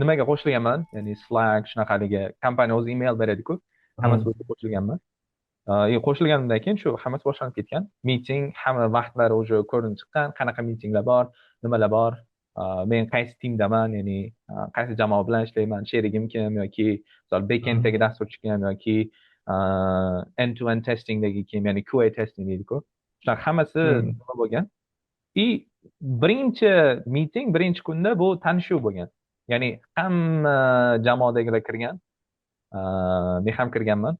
nimaga qo'shilganman? Ya'ni Slack shunaqaligi kompaniya o'zi email beradi-ku. Hammasi o'zi qo'shilganman. Qo'shilganimdan keyin shu hammasi boshlanib ketgan. Meeting, hamma vaqtlari уже ko'rinib chiqqan, qanaqa mitinglar bor, nimalar bor. men qaysi teamdaman, ya'ni qaysi jamoa bilan ishlayman, sherigim kim yoki misol backenddagi dasturchi kim yoki end to end testingdagi kim, ya'ni QA testing deydiku. Shular hammasi nima bo'lgan. И birinchi meeting, birinchi kunda bu tanishuv bo'lgan. Ya'ni hamma jamoadagilar kirgan, men ham kirganman.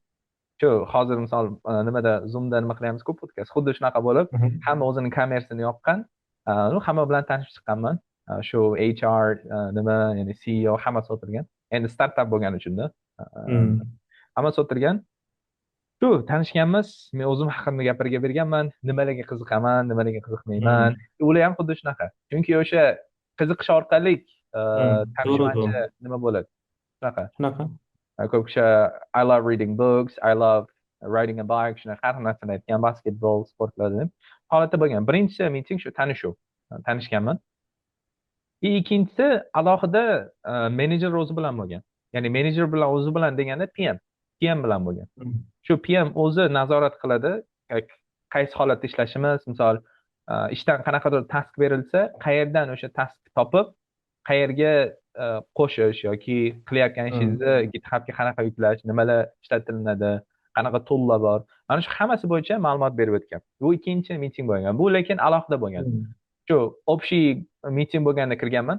Shu hozir misol nimada Zoomda nima qilyapmiz-ku podkast, xuddi shunaqa bo'lib, hamma o'zining kamerasini yoqqan, hamma bilan tanishib chiqqanman. Shu HR nima, ya'ni CEO hammasi o'tirgan. Endi startap bo'lgani uchunda hammasi o'tirgan. Shu tanishganmiz, men o'zim haqimda gapirga berganman, nimalarga qiziqaman, nimalarga qiziqmayman. Ular ham xuddi shunaqa. Chunki o'sha qiziqish orqali tanishib ancha nima bo'ladi. Shunaqa. Ko'p kishi I love reading books, I love riding a bike, shunaqa har narsani aytgan, basketbol, sportlar deb. Holatda bo'lgan. Birinchi meeting shu tanishuv. Tanishganman. Ikkinchisi alohida menejer o'zi bilan bo'lgan. Ya'ni menejer bilan o'zi bilan deganda PM bilan bo'lgan. Shu PM o'zi nazorat qiladi, qaysi holatda ishlashimiz, misol ishdan qanaqadir task berilsa, qayerdan o'sha task topib, qayerga qo'shish yoki qilayotgan ishingizni GitHubga qanaqa yuklash, nimalar ishlatilinadi, qanaqa toollar bor. Mana shu hammasi bo'yicha ma'lumot berib o'tgan. Bu ikkinchi meeting bo'lgan. Bu lekin alohida bo'lgan. Shu общий meeting bo'lganda kirganman.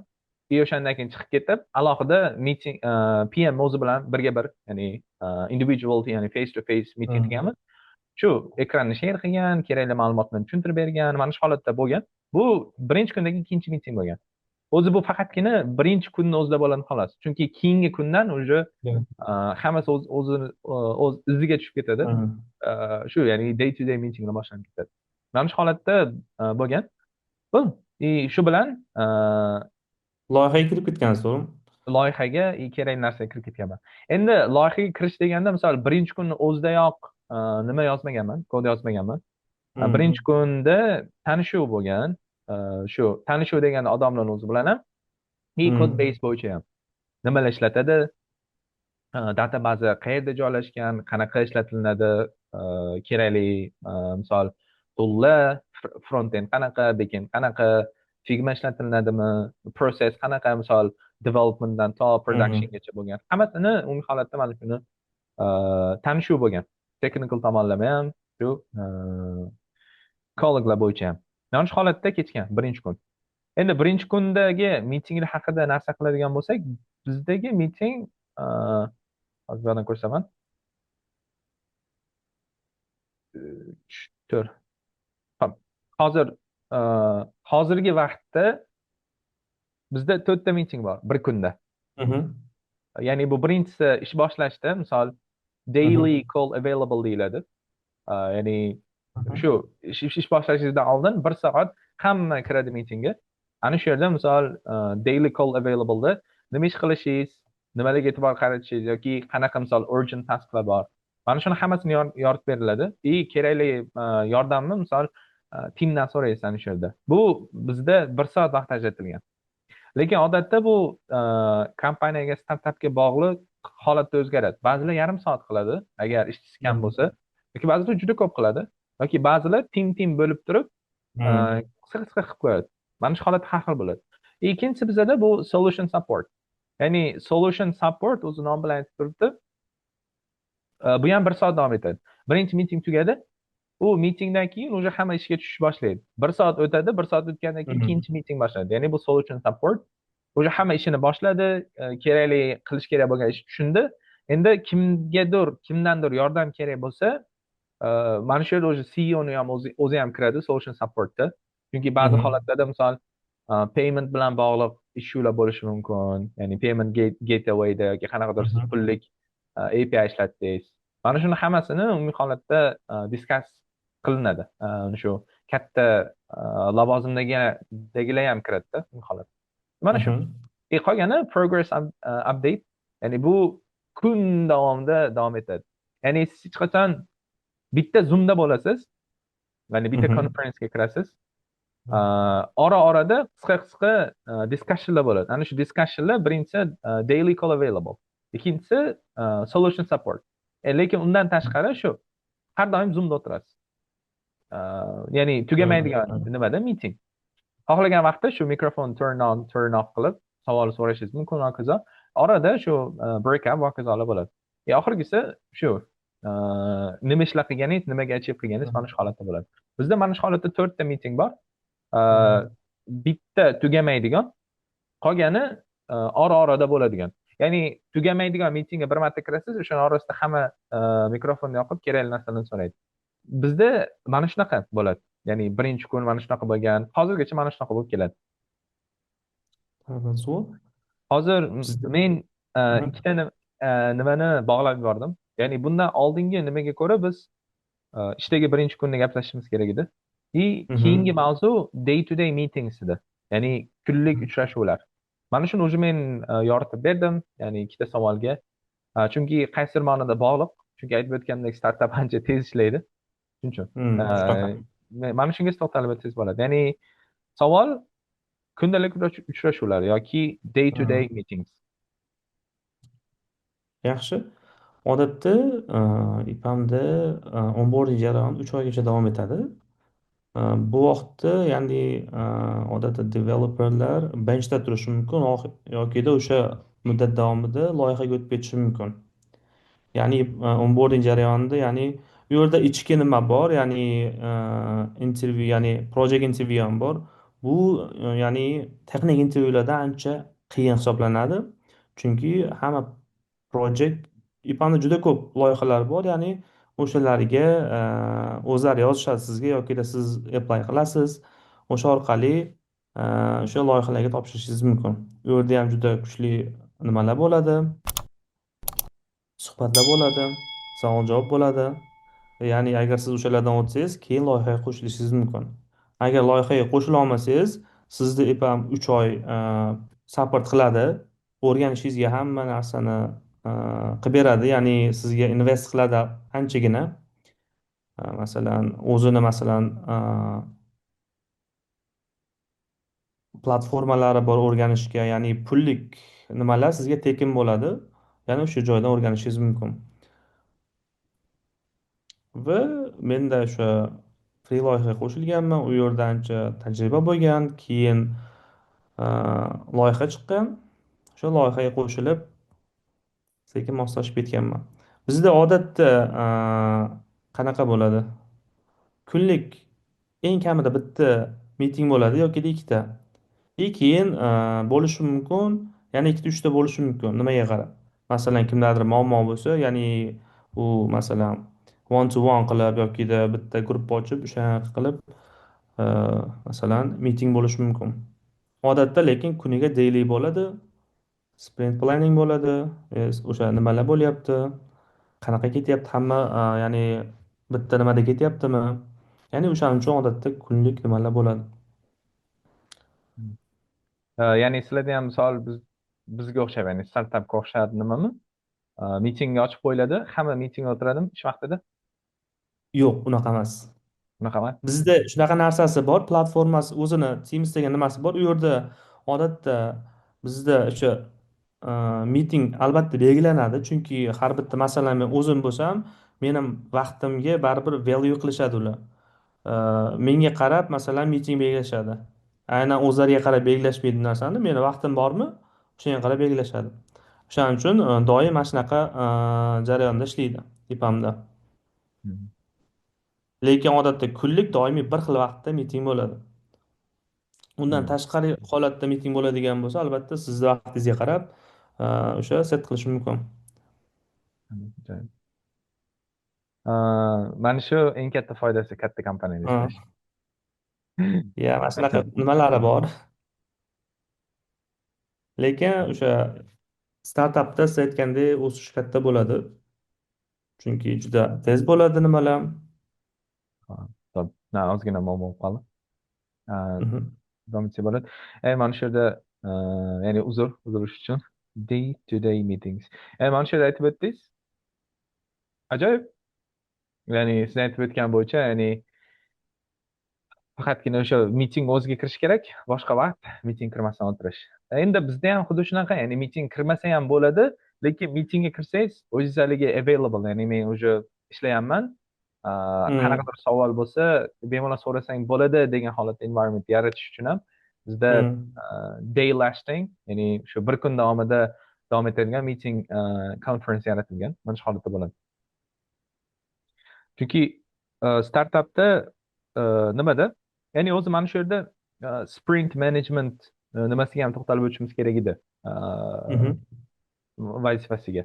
O'shandan keyin chiqib ketib, alohida meeting PM o'zi bilan birga bir, ya'ni individual, ya'ni face to face meeting qilganmiz. Shu ekranni share qilgan, kerakli ma'lumotni tushuntirib bergan, mana shu holatda bo'lgan. Bu birinchi kundagi ikkinchi meeting bo'lgan. O'zi bu faqatgina birinchi kunning o'zida bo'ladi xolos. Chunki keyingi kundan уже hammasi o'z iziga tushib ketadi. Shu, ya'ni day to day meetinglar boshlanib ketadi. Mana shu holatda bo'lgan. Bu shu bilan loyihaga kirib ketgansiz, to'g'rimi? Loyihaga kerak narsaga kirib ketganman. Endi loyihaga kirish deganda, misol birinchi kunning o'zidayoq nima yozmaganman, kod yozmaganman. Birinchi kunda tanishuv bo'lgan. Shu tanishuv deganda odamlar o'zi bilan ham, code base bo'yicha ham nimalar ishlatadi, databaza qayerda joylashgan, qanaqa ishlatilinadi, kerakli misol toollar, front end qanaqa, back end qanaqa, Figma ishlatiladimi, process qanaqa, misol developmentdan to productiongacha bo'lgan. Hammasini umumiy holatda mana shuni tanishuv bo'lgan. Technical tomonlama ham, shu colleaguelar bo'yicha ham. Mana shu holatda kechgan birinchi kun. Endi birinchi kundagi meetinglar haqida narsa qiladigan bo'lsak, bizdagi meeting hozir bu yerdan ko'rsataman. 4. Hozirgi vaqtda bizda 4 ta meeting bor bir kunda. Ya'ni bu birinchisi ish boshlashda, misol daily call available deyiladi. Ya'ni shu ish boshlashingizdan oldin 1 soat hamma kiradi meetingga. Ana shu yerda misol daily call available da nima ish qilishingiz, nimalarga e'tibor qaratishingiz yoki qanaqa misol urgent tasklar bor. Mana shuni hammasini yoritib beriladi. Kerakli yordamni misol teamdan so'raysiz ana shu yerda. Bu bizda 1 soat vaqt ajratilgan. Lekin odatda bu kompaniyaga, startapga bog'liq holatda o'zgaradi. Ba'zilar yarim soat qiladi agar ishchisi kam bo'lsa, yoki ba'zilar juda ko'p qiladi, yoki ba'zilar team bo'lib turib qisqa qilib qo'yadi. Mana shu holat har xil bo'ladi. Ikkinchisi bizda bu solution support. Ya'ni solution support o'zi nom bilan aytib turibdi. Bu ham 1 soat davom etadi. Birinchi meeting tugadi. U meetingdan keyin уже hamma ishga tushish boshlaydi. 1 soat o'tadi, 1 soat o'tgandan keyin ikkinchi meeting boshlanadi. Ya'ni bu solution support. Уже hamma ishini boshladi, kerakli qilish kerak bo'lgan ish tushundi. Endi kimdandir yordam kerak bo'lsa, mana shu yerda уже CEO ni ham o'zi ham kiradi solution supportda. Chunki ba'zi holatlarda misol payment bilan bog'liq issue'lar bo'lishi mumkin. Ya'ni payment gatewayda yoki qanaqadir siz pullik API ishlatdingiz. Mana shuni hammasini umumiy holatda discuss qilinadi. Shu katta lavozimdagilar ham kiradi-da, umumiy holat. Mana shu. Qolgani progress update. Ya'ni bu kun davomida davom etadi. Ya'ni siz hech qachon bitta Zoomda bo'lasiz, ya'ni bitta konferensga kirasiz. Ora-orada qisqa discussionlar bo'ladi. Ana shu discussionlar birinchisi daily call available. Ikkinchisi solution support. Lekin undan tashqari shu har doim Zoomda o'tirasiz. Ya'ni tugamaydigan nimada meeting. xohlagan vaqtda shu mikrofon turn on turn off qilib savol so'rashingiz mumkin va hokazo. Orada shu break up va hokazolar bo'ladi. Oxirgisi shu nima ishlar qilganingiz, nimaga achieve qilganingiz mana shu holatda bo'ladi. Bizda mana shu holatda 4 ta meeting bor. E, bitta tugamaydigan, qolgani ora-orada bo'ladigan. Ya'ni tugamaydigan mitingga bir marta kirasiz, o'sha orasida hamma mikrofonni yoqib kerakli narsalarni so'raydi. Bizda mana shunaqa bo'ladi. Ya'ni birinchi kun mana shunaqa bo'lgan, hozirgacha mana shunaqa bo'lib keladi. Zo'r. Hozir Bizda men Aha. ikkita nimani bog'lab yubordim. Ya'ni bundan oldingi nimaga ko'ra biz ishdagi birinchi kunni gaplashishimiz kerak edi. Keyingi Mhm. mavzu day to day meetings edi. Ya'ni kunlik uchrashuvlar. Mana shuni уже men yoritib berdim, ya'ni ikkita savolga. Chunki qaysidir ma'noda bog'liq. Chunki aytib o'tgandek startap ancha tez ishlaydi. Shuning uchun. Shunaqa. Mana shunga to'xtalib o'tsangiz bo'ladi. Ya'ni savol kundalik uchrashuvlar yoki day to day Aha. meetings. Yaxshi. Odatda IPAMda onboarding jarayoni 3 oygacha davom etadi. Bu vaqtda ya'ni odatda developerlar benchda turishi mumkin yokida o'sha muddat davomida loyihaga o'tib ketishi mumkin. Ya'ni onboarding jarayonida ya'ni u yerda ichki nima bor, ya'ni intervyu, ya'ni project intervyu ham bor. Bu ya'ni texnik intervyulardan ancha qiyin hisoblanadi. Chunki hamma project IPAMda juda ko'p loyihalar bor, ya'ni o'shalarga o'zlari yozishadi sizga yokida siz apply qilasiz. O'sha orqali o'sha loyihalarga topshirishingiz mumkin. U yerda ham juda kuchli nimalar bo'ladi. Suhbatlar bo'ladi, savol-javob bo'ladi. Ya'ni agar siz o'shalardan o'tsangiz, keyin loyihaga qo'shilishingiz mumkin. Agar loyihaga qo'shila olmasangiz, sizni EPAM 3 oy support qiladi. O'rganishingizga hamma narsani qilib beradi. Ya'ni sizga invest qiladi anchagina. Masalan, o'zini masalan platformalari bor o'rganishga, ya'ni pullik nimalar sizga tekin bo'ladi. Ya'ni o'sha joydan o'rganishingiz mumkin. Va menda o'sha free loyihaga qo'shilganman, u yerda ancha tajriba bo'lgan, keyin a, loyiha chiqqan, o'sha loyihaga qo'shilib sekin moslashib ketganman. Bizda odatda qanaqa bo'ladi? Kunlik eng kamida bitta miting bo'ladi yoki ikkita. Keyin bo'lishi mumkin, ya'ni ikkita uchta bo'lishi mumkin. Nimaga qarab? Masalan, kimdadir muammo bo'lsa, ya'ni u masalan one to one qilib yokida bitta guruh ochib o'shanaqa qilib masalan miting bo'lishi mumkin. Odatda lekin kuniga daily bo'ladi, sprint planning bo'ladi, o'sha nimalar bo'lyapti, qanaqa ketyapti hamma, ya'ni bitta nimada ketyaptimi? Ya'ni o'shaning uchun odatda kunlik nimalar bo'ladi. Ya'ni sizlarda ham misol bizga o'xshab, ya'ni startapga o'xshab nimami? Mitingga ochib qo'yiladi, hamma mitingga o'tiradimi ish vaqtida? Yo'q, unaqa emas. Unaqa emas? Bizda shunaqa narsasi bor, platformasi o'zini Teams degan nimasi bor. U yerda odatda bizda o'sha miting albatta belgilanadi, chunki har bitta masalan men o'zim bo'lsam, mening vaqtimga baribir value qilishadi ular. Menga qarab masalan miting belgilashadi. Aynan o'zlariga qarab belgilashmaydi narsani, meni vaqtim bormi, o'shanga qarab belgilashadi. O'shaning uchun doim mana shunaqa jarayonda ishlaydi IPAMda. Hmm. Lekin odatda kunlik doimiy bir xil vaqtda miting bo'ladi. Undan Hmm. tashqari holatda miting bo'ladigan bo'lsa, albatta sizni vaqtingizga qarab o'sha set qilish mumkin. Joyib. Mana shu eng katta foydasi katta kompaniyada Ha. ishlash. Ya, mana shunaqa nimalari bor. Lekin o'sha startapda siz aytgandek o'sish katta bo'ladi. Chunki juda tez bo'ladi nimalar. Top. Ozgina muammo bo'lib qoldi. Mhm. Davom etsa bo'ladi. Mana shu yerda ya'ni uzilish uchun day to day meetings. Mana shu yerda aytib o'tdingiz. Ajoyib. Ya'ni siz aytib o'tgan bo'yicha, ya'ni faqatgina o'sha miting o'ziga kirish kerak, boshqa vaqt miting kirmasdan o'tirish. Endi bizda ham xuddi shunaqa, ya'ni miting kirmasa ham bo'ladi, lekin mitingga kirsangiz o'zingiz haligi available, ya'ni men уже ishlayapman. Hmm. Qanaqadir savol bo'lsa bemalol so'rasang bo'ladi degan holatda environment yaratish uchun ham bizda Hmm. day lasting, ya'ni shu bir kun davomida davom etadigan meeting conference yaratilgan mana shu holatda bo'ladi. Chunki startapda nimada, ya'ni o'zi mana shu yerda sprint management nimasiga ham to'xtalib o'tishimiz kerak edi, Mhm. vazifasiga.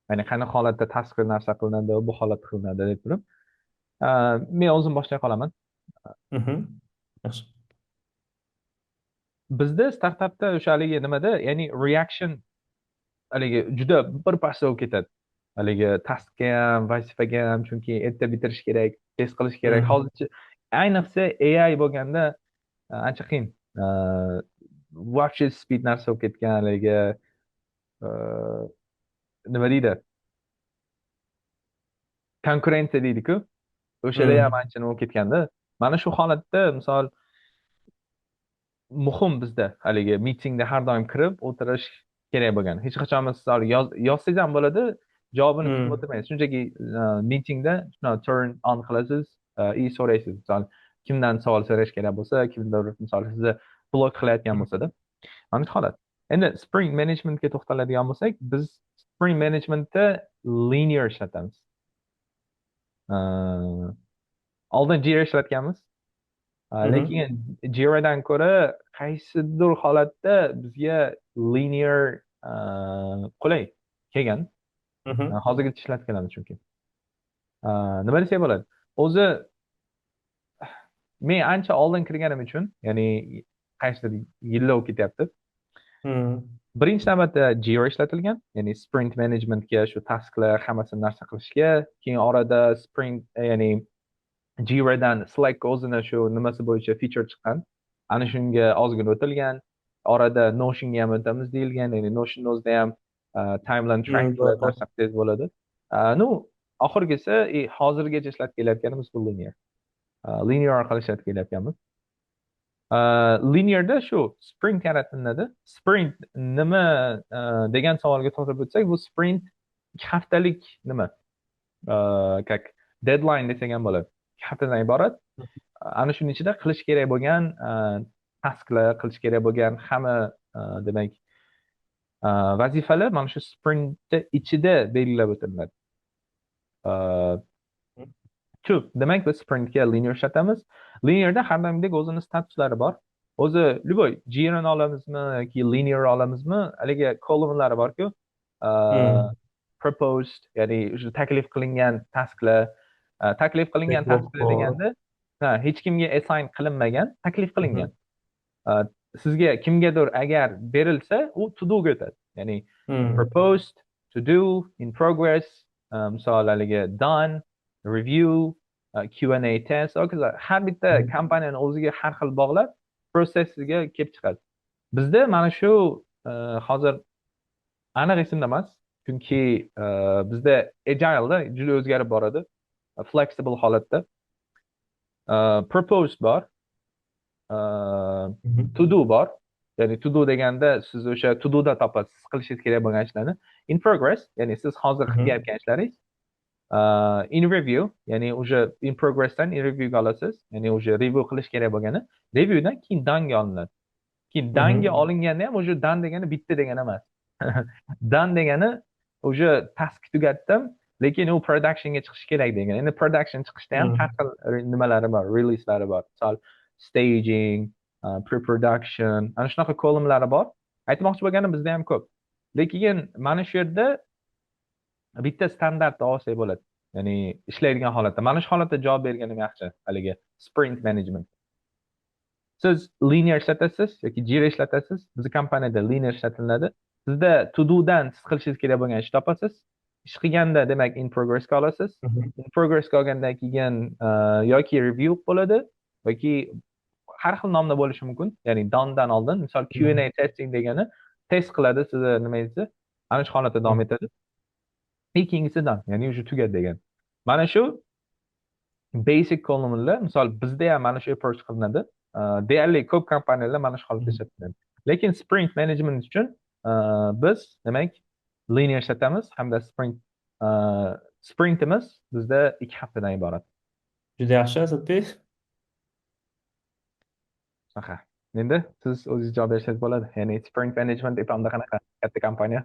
Ya'ni qanaqa holatda task narsa qilinadi, bu holatda qilinadi deb turib. Men o'zim boshlay qolaman. Mhm. Yaxshi. Bizda startapda o'sha haligi nimada, ya'ni reaction haligi juda birpasda bo'lib ketadi. Haligi taskga ham, vazifaga ham, chunki erta bitirish kerak, tez qilish kerak. Hmm. Hozircha ayniqsa AI bo'lganda ancha qiyin. Вообще speed narsa bo'lib ketgan haligi nima deydi? Konkurensiya deydi-ku. O'shada ham Hmm. ancha nima bo'lib ketganda. Mana shu holatda misol muhim bizda haligi mitingda har doim kirib o'tirish kerak bo'lgan. Hech qachon misol yozsangiz ham bo'ladi, javobini kutib Hmm. o'tirmaysiz. Shunchaki mitingda turn on qilasiz, so'raysiz. Misol kimdan savol so'rash kerak bo'lsa, kimdir misol sizni blok qilayotgan bo'lsa-da, mana shu holat. Endi Spring Managementga to'xtaladigan bo'lsak, biz Spring Managementda linear ishlatamiz. Oldin Jira ishlatganmiz. Mhm. Lekin Jira'dan ko'ra qaysidir holatda bizga linear qulay kelgan. Mhm. Hozirgacha ishlatib kelamiz chunki. Nima desak bo'ladi? O'zi men ancha oldin kirganim uchun, ya'ni qaysidir yillar o'tib ketyapti. Hmm. Birinchi navbatda Jira ishlatilgan, ya'ni sprint managementga, shu tasklar hammasini narsa qilishga, keyin orada sprint, ya'ni Jira'dan Slack o'zini shu nimasi bo'yicha feature chiqqan. Ana shunga ozgina o'tilgan. Orada Notionga ham o'tamiz deyilgan. Ya'ni Notion o'zida ham timeline track Hmm. Bor, qilib bor. narsa tez bo'ladi. Ну, oxirgisi hozirgacha ishlatib kelayotganimiz bu linear. Linear orqali ishlatib kelayotganmiz. Linearda shu sprint yaratiladi. Sprint nima degan savolga to'xtalib o'tsak, bu sprint 2 haftalik nima? Как deadline desak ham bo'ladi. 2 haftadan iborat. Ana shuning ichida qilish kerak bo'lgan tasklar, qilish kerak bo'lgan hamma demak vazifalar mana shu sprintni ichida belgilab o'tiladi. Shu demak biz sprintga linear ishlatamiz. Linearda har doimgidek o'zini statuslari bor. O'zi любой Jira'ni olamizmi yoki linear olamizmi, haligi kolumnlari bor-ku. Hmm. Proposed, ya'ni o'sha taklif qilingan tasklar, taklif qilingan Backlog tasklar bor. deganda hech kimga assign qilinmagan, taklif qilingan. Mhm. Sizga kimgadir agar berilsa, u to do'ga o'tadi. Ya'ni Hmm. proposed, to do, in progress, misol haligi done, review, Q&A test, hokazo. Har bitta Hmm. kompaniyani o'ziga har xil bog'lab protsessiga kelib chiqadi. Bizda mana shu hozir aniq esimda emas, chunki bizda agile'da juda o'zgarib boradi. Flexible holatda. Proposed bor, Mhm. to do bor. Ya'ni to do deganda siz o'sha to do'da topasiz siz qilishingiz kerak bo'lgan ishlarni. In progress, ya'ni siz hozir qilib Mhm. kelayotgan ishlaringiz. In review, ya'ni o'sha in progressdan in reviewga olasiz. Ya'ni o'sha review qilish kerak bo'lgani, reviewdan keyin done'ga olinadi. Keyin done'ga Mhm. olinganda ham o'sha done degani bitta degani emas. Done degani o'sha task tugatdim, lekin u productionga chiqishi kerak degan. Endi production chiqishda ham har Hmm. xil nimalari bor, releaselari bor. Misol staging, pre-production, ana shunaqa kolumnlari bor. Aytmoqchi bo'lganim bizda ham ko'p. Lekin mana shu yerda bitta standartni olsak bo'ladi. Ya'ni ishlaydigan holatda. Mana shu holatda javob berganim yaxshi. Haligi sprint management. Siz linear ishlatasiz yoki Jira ishlatasiz. Bizning kompaniyada linear ishlatiladi. Sizda to do'dan siz qilishingiz kerak bo'lgan ishni topasiz. Ish qilganda demak in progressga olasiz. Mhm. In progressga olgandan keyin yoki review bo'ladi yoki har xil nomda bo'lishi mumkin. Ya'ni done'dan oldin, misol Q&A Mhm. testing degani test qiladi sizni nimangizni. Ana shu holatda davom etadi. Keyingisi done, ya'ni o'sha tugadi degan. Mana shu basic columnlar, misol bizda ham mana shu approach qilinadi. Deyarli ko'p kompaniyalar mana shu holatda Mhm. ishlatiladi. Lekin sprint management uchun biz demak linear ishlatamiz hamda sprintimiz bizda 2 haftadan iborat. Juda yaxshi, Asadbek. Shunaqa. Endi siz o'zingiz javob bersangiz bo'ladi. Ya'ni sprint management epamda qanaqa katta kompaniya?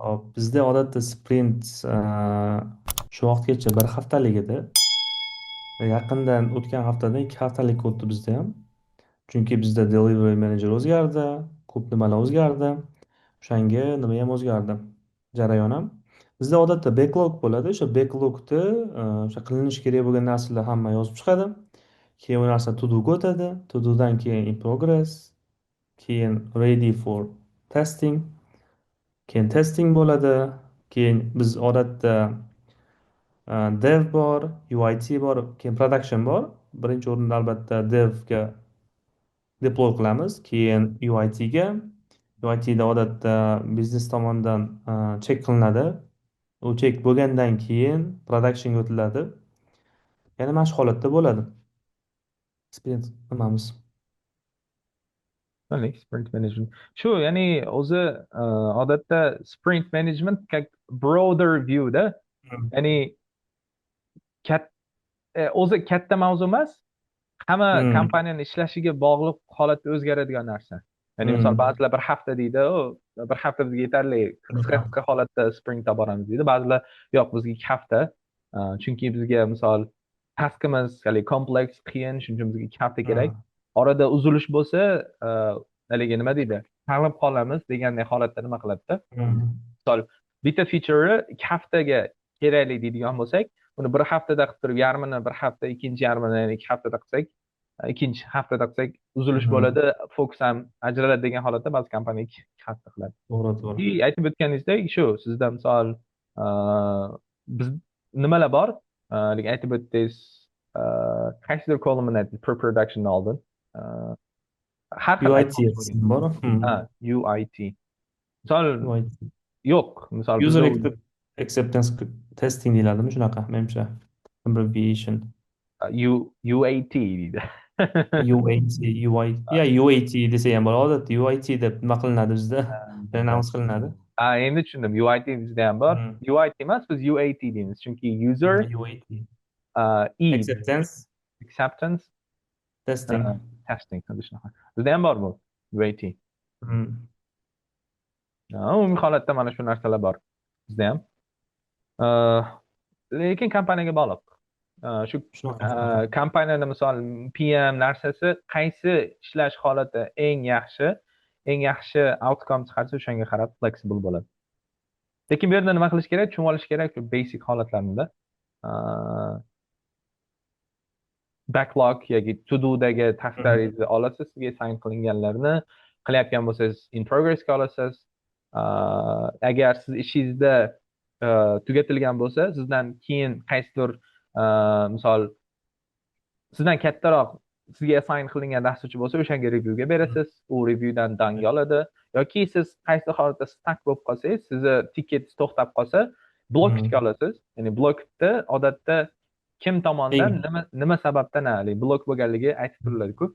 Hop, bizda odatda sprint shu vaqtgacha bir haftalik edi. Yaqindan o'tgan haftada 2 haftalik o'tdi bizda ham. Chunki bizda delivery manager o'zgardi, ko'p nimalar o'zgardi. O'shanga nima ham o'zgardi? Jarayon ham. Bizda odatda backlog bo'ladi. O'sha backlogda o'sha qilinishi kerak bo'lgan narsalar hamma yozib chiqadi. Keyin u narsa to do'ga o'tadi. To do'dan keyin in progress, keyin ready for testing, keyin testing bo'ladi. Keyin biz odatda dev bor, UIT bor, keyin production bor. Birinchi o'rinda albatta devga deploy qilamiz, keyin UITga. UITda odatda biznes tomonidan check qilinadi. U check bo'lgandan keyin productionga o'tiladi. Yana mana shu holatda bo'ladi. Sprint nimamiz? Ya'ni sprint management. Shu, ya'ni o'zi odatda sprint management как broader viewda, ya'ni kat, o'zi katta mavzu emas, hamma Hmm. kompaniyani ishlashiga bog'liq holatda o'zgaradigan narsa. Ya'ni misol Hmm. ba'zilar bir hafta deydi, bir hafta bizga yetarli, qisqa qisqa holatda sprintda boramiz deydi. Ba'zilar yo'q, bizga 2 hafta. Chunki bizga misol taskimiz haligi kompleks, qiyin, shuning uchun bizga 2 hafta kerak. Hmm. Orada uzilish bo'lsa, haligi nima deydi? Tanlab qolamiz deganday holatda nima qiladida? Hmm. Misol bitta featureni 2 haftaga kerakli deydigan bo'lsak, uni bir haftada qilib turib, yarmini bir hafta, ikkinchi yarmini ya'ni 2 haftada qilsak, ikkinchi haftada qilsak uzilish Hmm. bo'ladi, fokus ham ajraladi degan holatda ba'zi kompaniya 2 hafta qiladi. To'g'ri, to'g'ri. Aytib o'tganingizdek, shu sizda misol biz nimalar bor? Aytib o'tdingiz, qaysidir kolumnini aytdingiz, pre-production'dan oldin. Har xil UIT aytmoqchi bo'lgan. qismi bor. Ha, UIT. Misol UIT. yo'q, misol User bizda acceptance testing deyiladimi shunaqa, menimcha. Abbreviation. UAT deydi. UAT, UI, UAT desa ham bo'ladi. Odatda UIT deb nima qilinadi bizda? Announce qilinadi. Endi tushundim. UIT bizda ham bor. Hmm. UIT emas, biz UAT deymiz. Chunki user UAT. E Acceptance acceptance testing. testing xuddi shunaqa. Bizda ham bor bu UAT. Hmm. Umumiy holatda mana shu narsalar bor. Bizda ham. Lekin kompaniyaga bog'liq. Shu Shunaqa, shunaqa. kompaniyada misol PM narsasi qaysi ishlash holati eng yaxshi outcome chiqarsa o'shanga qarab flexible bo'ladi. Lekin bu yerda nima qilish kerak? Tushunib olish kerak shu basic holatlarni. Backlog yoki to do'dagi tasklarni olasiz, sizga assign qilinganlarni qilayotgan bo'lsangiz in progressga olasiz. Agar siz ishingizda tugatilgan bo'lsa, sizdan keyin qaysidir misol sizdan kattaroq sizga assign qilingan dasturchi bo'lsa, o'shanga reviewga berasiz, u reviewdan danga oladi. Yoki siz qaysi holatda stuck bo'lib qolsangiz, sizni ticket to'xtab qolsa, blokitga olasiz. Ya'ni blokitda odatda kim tomonidan nima sababdan blok bo'lganligi aytib turiladi-ku.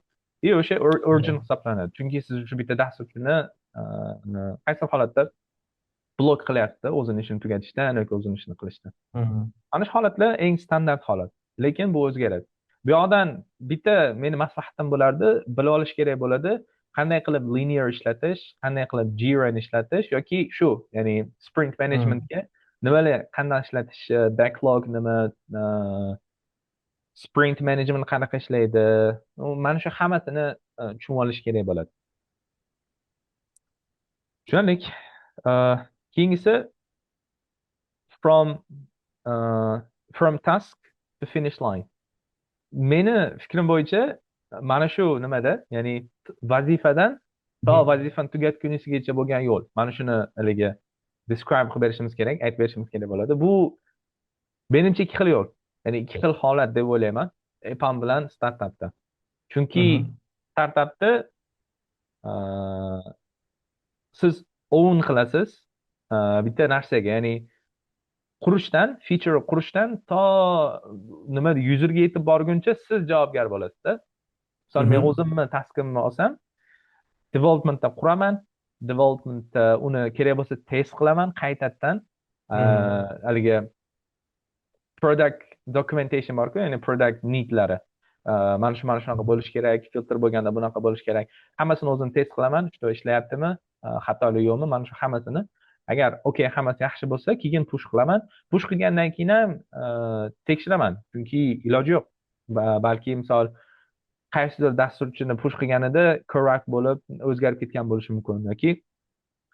O'sha urgent hisoblanadi. Chunki siz shu bitta dasturchini qaysi holatda blok qilyapti o'zini ishini tugatishdan yoki o'zini ishini qilishdan. Ana shu holatlar eng standart holat. Lekin bu o'zgaradi. Bu yoqdan bitta meni maslahatim bo'lardi, bilib olish kerak bo'ladi, qanday qilib linear ishlatish, qanday qilib Jira ni ishlatish yoki shu, ya'ni sprint managementga nimalar qanday ishlatish, backlog nima, sprint management qanaqa ishlaydi. Mana shu hammasini tushunib olish kerak bo'ladi. Tushundik. Keyingisi from task to finish line. Meni fikrim bo'yicha mana shu nimada, ya'ni vazifadan to vazifani tugatgunisigacha bo'lgan yo'l. Mana shuni haligi describe qilib berishimiz kerak, aytib berishimiz kerak bo'ladi. Bu menimcha 2 xil yo'l. Ya'ni 2 xil holat deb o'ylayman. EPAM bilan startapda. Chunki startapda siz own qilasiz bitta narsaga, ya'ni feature qurishdan to nima userga yetib borguncha siz javobgar bo'lasizda. Misol men o'zimni taskimni olsam, developmentda quraman, developmentda uni kerak bo'lsa test qilaman qaytadan. Haligi product documentation bor-ku, ya'ni product needlari. mana shunaqa bo'lishi kerak, filtr bo'lganda bunaqa bo'lishi kerak. Hammasini o'zim test qilaman, shu ishlayaptimi, xatolik yo'qmi, mana shu hammasini. Agar okey, hammasi yaxshi bo'lsa, keyin push qilaman. Push qilgandan keyin ham tekshiraman, chunki iloji yo'q. Balki misol qaysidir dasturchini push qilganida correct bo'lib o'zgarib ketgan bo'lishi mumkin yoki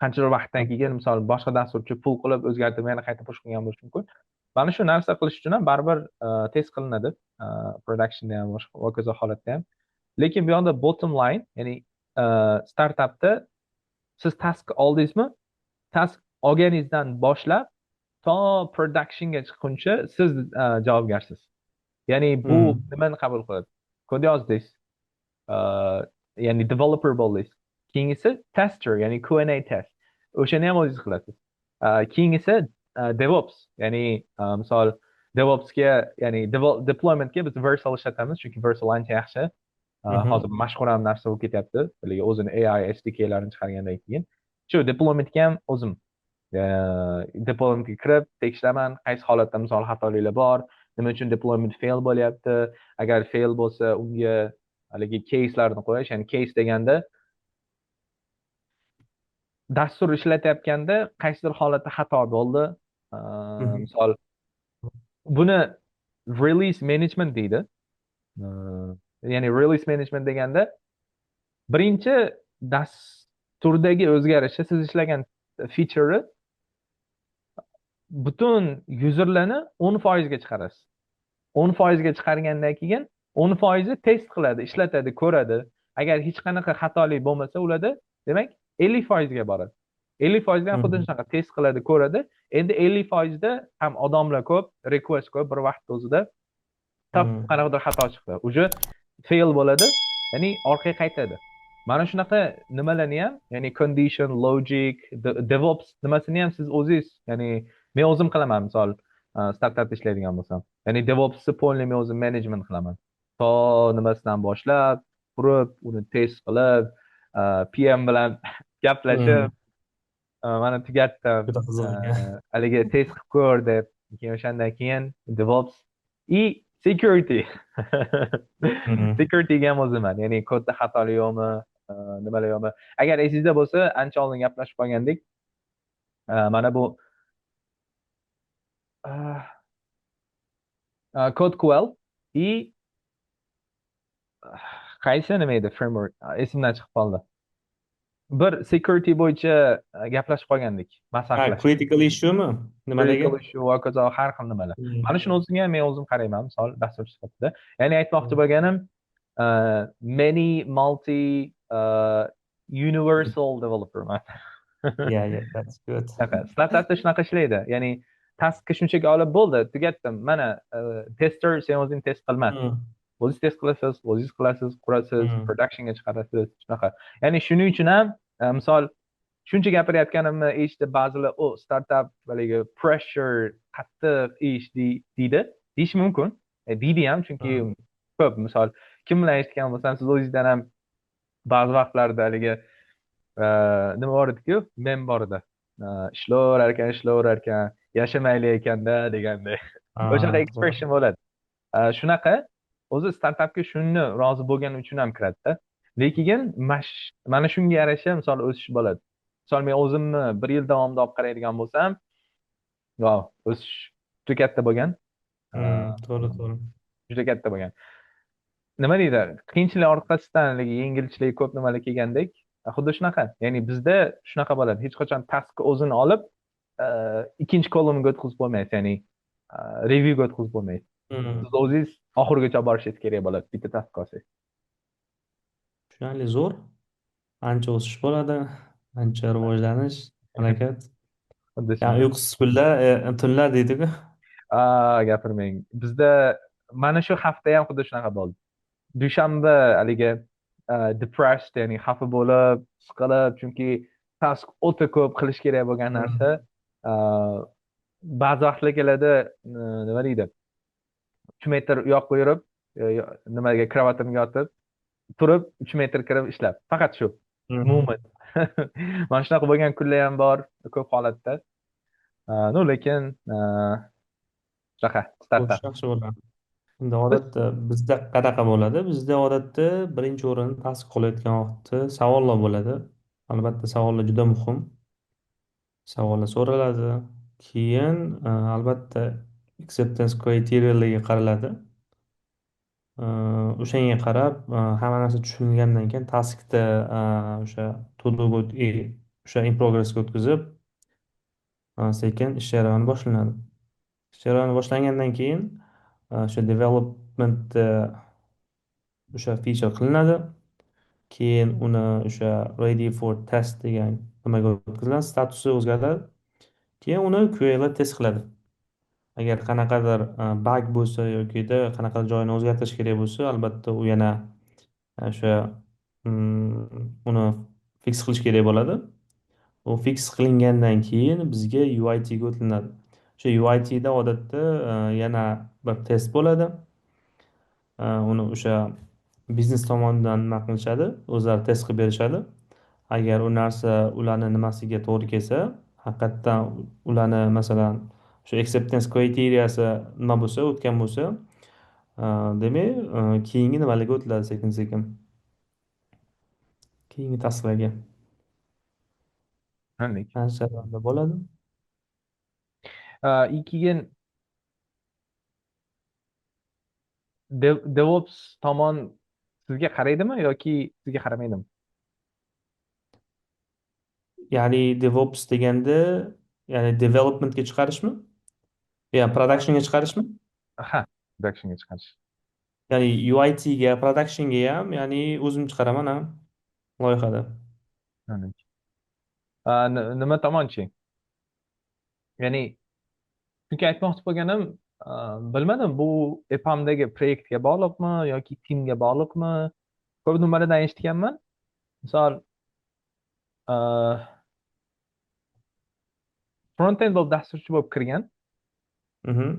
qanchadir vaqtdan keyin misol boshqa dasturchi pull qilib o'zgartirib yana qayta push qilgan bo'lishi mumkin. Mana shu narsa qilish uchun ham baribir test qilinadi productionda ham boshqa hokazo holatda ham. Lekin bu yoqda bottom line, ya'ni startapda siz task oldingizmi, task olganingizdan boshlab to productionga chiqquncha siz javobgarsiz. Ya'ni bu nimani qabul qiladi? Kod yozdingiz, ya'ni developer bo'ldingiz. Keyingisi tester, ya'ni Q&A test. O'shani ham o'zingiz qilasiz. Keyingisi DevOps, ya'ni misol DevOpsga, ya'ni deploymentga biz Vercel ishlatamiz, chunki Vercel ancha yaxshi. Hozir mashhur ham narsa bo'lib ketyapti. O'zini AI SDKlarini chiqargandan keyin. Shu deploymentga ham o'zim deploymentga kirib tekshiraman, qaysi holatda misol xatoliklar bor, nima uchun deployment fail bo'lyapti. Agar fail bo'lsa, unga haligi case'larni qo'yish, ya'ni case deganda dastur ishlatayotganda qaysidir holatda xato bo'ldi. Misol buni release management deydi. Ya'ni release management deganda birinchi dasturdagi o'zgarishni, siz ishlagan feature butun userlarni 10% ga chiqarasiz. 10% ga chiqargandan keyin 10% test qiladi, ishlatadi, ko'radi. Agar hech qanaqa xatolik bo'lmasa, ularda demak 50% ga boradi. 50% ga xuddi shunaqa test qiladi, ko'radi. Endi 50% da ham odamlar ko'p, request ko'p, bir vaqt o'zida qanaqadir xato chiqdi. Uje fail bo'ladi, ya'ni orqaga qaytadi. Mana shunaqa nimalarni ham, ya'ni condition, logic, DevOps nimasini ham siz o'zingiz, ya'ni men o'zim qilaman, misol startapda ishlaydigan bo'lsam. Ya'ni DevOpsni polni men o'zim management qilaman. To nimasidan boshlab, qurib, uni test qilib, PM bilan gaplashib, mana tugatdim. Haligi test qilib ko'r deb, keyin o'shandan keyin DevOps security. Securityga ham o'ziman. Ya'ni kodda xatolik yo'qmi, nimalar yo'qmi. Agar esingizda bo'lsa, ancha oldin gaplashib qolgandik. Mana bu CodeQL qaysi nima edi framework? Esimdan chiqib qoldi. Bir security bo'yicha gaplashib qolgandik. Maslahatlashib. Critical issuemi? Nima degan? Critical issue va hokazo har xil nimalar. Mana shuni o'ziga men o'zim qarayman, misol dasturchi sifatida. Ya'ni aytmoqchi bo'lganim, many multi universal developer man. Yeah, that's good. Startapda shunaqa ishlaydi. Ya'ni taskni shunchaki olib bo'ldi, tugatdim. Mana tester, sen o'zing test qilma. O'zingiz test qilasiz, o'zingiz qilasiz, qurasiz, productionga chiqarasiz, shunaqa. Ya'ni shuning uchun ham misol shuncha gapirayotganimni eshitib ba'zilar startup haligi pressure, qattiq ish deydi. Deyish mumkin. Deydi ham, chunki ko'p misol kim bilan eshitgan bo'lsam, siz o'zingizdan ham ba'zi vaqtlarda haligi nima bor edi-ku, men bor edi. Ishlayverar ekan, yashamayli ekanda deganday. O'shaqa expression bo'ladi. Shunaqa o'zi startapga shuni rozi bo'lgani uchun ham kiradi-da. Lekin mana shunga yarasha misol o'sish bo'ladi. Misol men o'zimni 1 yil davomida olib qaraydigan bo'lsam, o'sish juda katta bo'lgan. To'g'ri. Juda katta bo'lgan. Nima deydi? Qiyinchilik orqasidan yengilchilik ko'p nimalar kelgandek, xuddi shunaqa. Ya'ni bizda shunaqa bo'ladi. Hech qachon task o'zini olib, ikkinchi kolumnga o'tkazib bo'lmaysiz, ya'ni reviewga o'tkazib bo'lmaysiz. Siz o'zingiz oxirigacha borishingiz kerak bo'ladi, bitta task olsangiz. Tushunarli, zo'r. Ancha o'sish bo'ladi, ancha rivojlanish, harakat. Yani uyqusiz kunlar, tunlar deydi-ku. Gapirmang. Bizda mana shu hafta ham xuddi shunaqa bo'ldi. Dushanba haligi depressed, ya'ni xafa bo'lib, siqilib, chunki task o'ta ko'p qilish kerak bo'lgan narsa. Ba'zi vaqtlar keladi, nima deydi? 3 metr u yoqqa yurib, nimaga kravatimga yotib, turib 3 metr kirib ishlab. Faqat shu. Umuman. Mana shunaqa bo'lgan kunlar ham bor, ko'p holatda. Lekin shunaqa startap. Yaxshi bo'ladi. Endi Biz odatda bizda qanaqa bo'ladi? Bizda odatda birinchi o'rinni tasdiq qilayotgan vaqtda savollar bo'ladi. Albatta savollar juda muhim. Savollar so'raladi. Keyin albatta acceptance criteriyalarga qaraladi. O'shanga qarab hamma narsa tushunilgandan keyin taskda o'sha o'sha in progressga o'tkazib sekin ish jarayoni boshlanadi. Ish jarayoni boshlangandan keyin o'sha development o'sha feature qilinadi. Keyin uni o'sha ready for test degan nimaga o'tkaziladi, statusi o'zgaradi. Keyin uni QAlar test qiladi. Agar qanaqadir bug bo'lsa yokida qanaqadir joyini o'zgartirish kerak bo'lsa, albatta u yana o'sha uni fix qilish kerak bo'ladi. U fix qilingandan keyin bizga UIT ga o'tlinadi. O'sha UIT da odatda yana bir test bo'ladi. Uni o'sha biznes tomonidan nima qilishadi, o'zlari test qilib berishadi. Agar u narsa ularni nimasiga to'g'ri kelsa, haqiqatdan ularni masalan shu acceptance kriteriyasi nima bo'lsa, o'tgan bo'lsa, demak, keyingi nimalarga o'tiladi sekin-sekin. Keyingi tasvirlarga. anlik. Ancha bo'ladi. Keyin DevOps tomon sizga qaraydimi yoki sizga qaramaydimi? Ya'ni DevOps deganda, ya'ni developmentga chiqarishmi? Ya productionga chiqarishmi? Ha, productionga chiqarish. Ya'ni UIT ga, productionga ham, ya'ni o'zim chiqaraman ham loyihada. Anlik. Nima tomonchi? Ya'ni chunki aytmoqchi bo'lganim, bilmadim bu EPAMdagi proyektga bog'liqmi yoki timga bog'liqmi? Ko'p nimalardan eshitganman. Misol, front-end bo'lib dasturchi bo'lib kirgan, Mhm.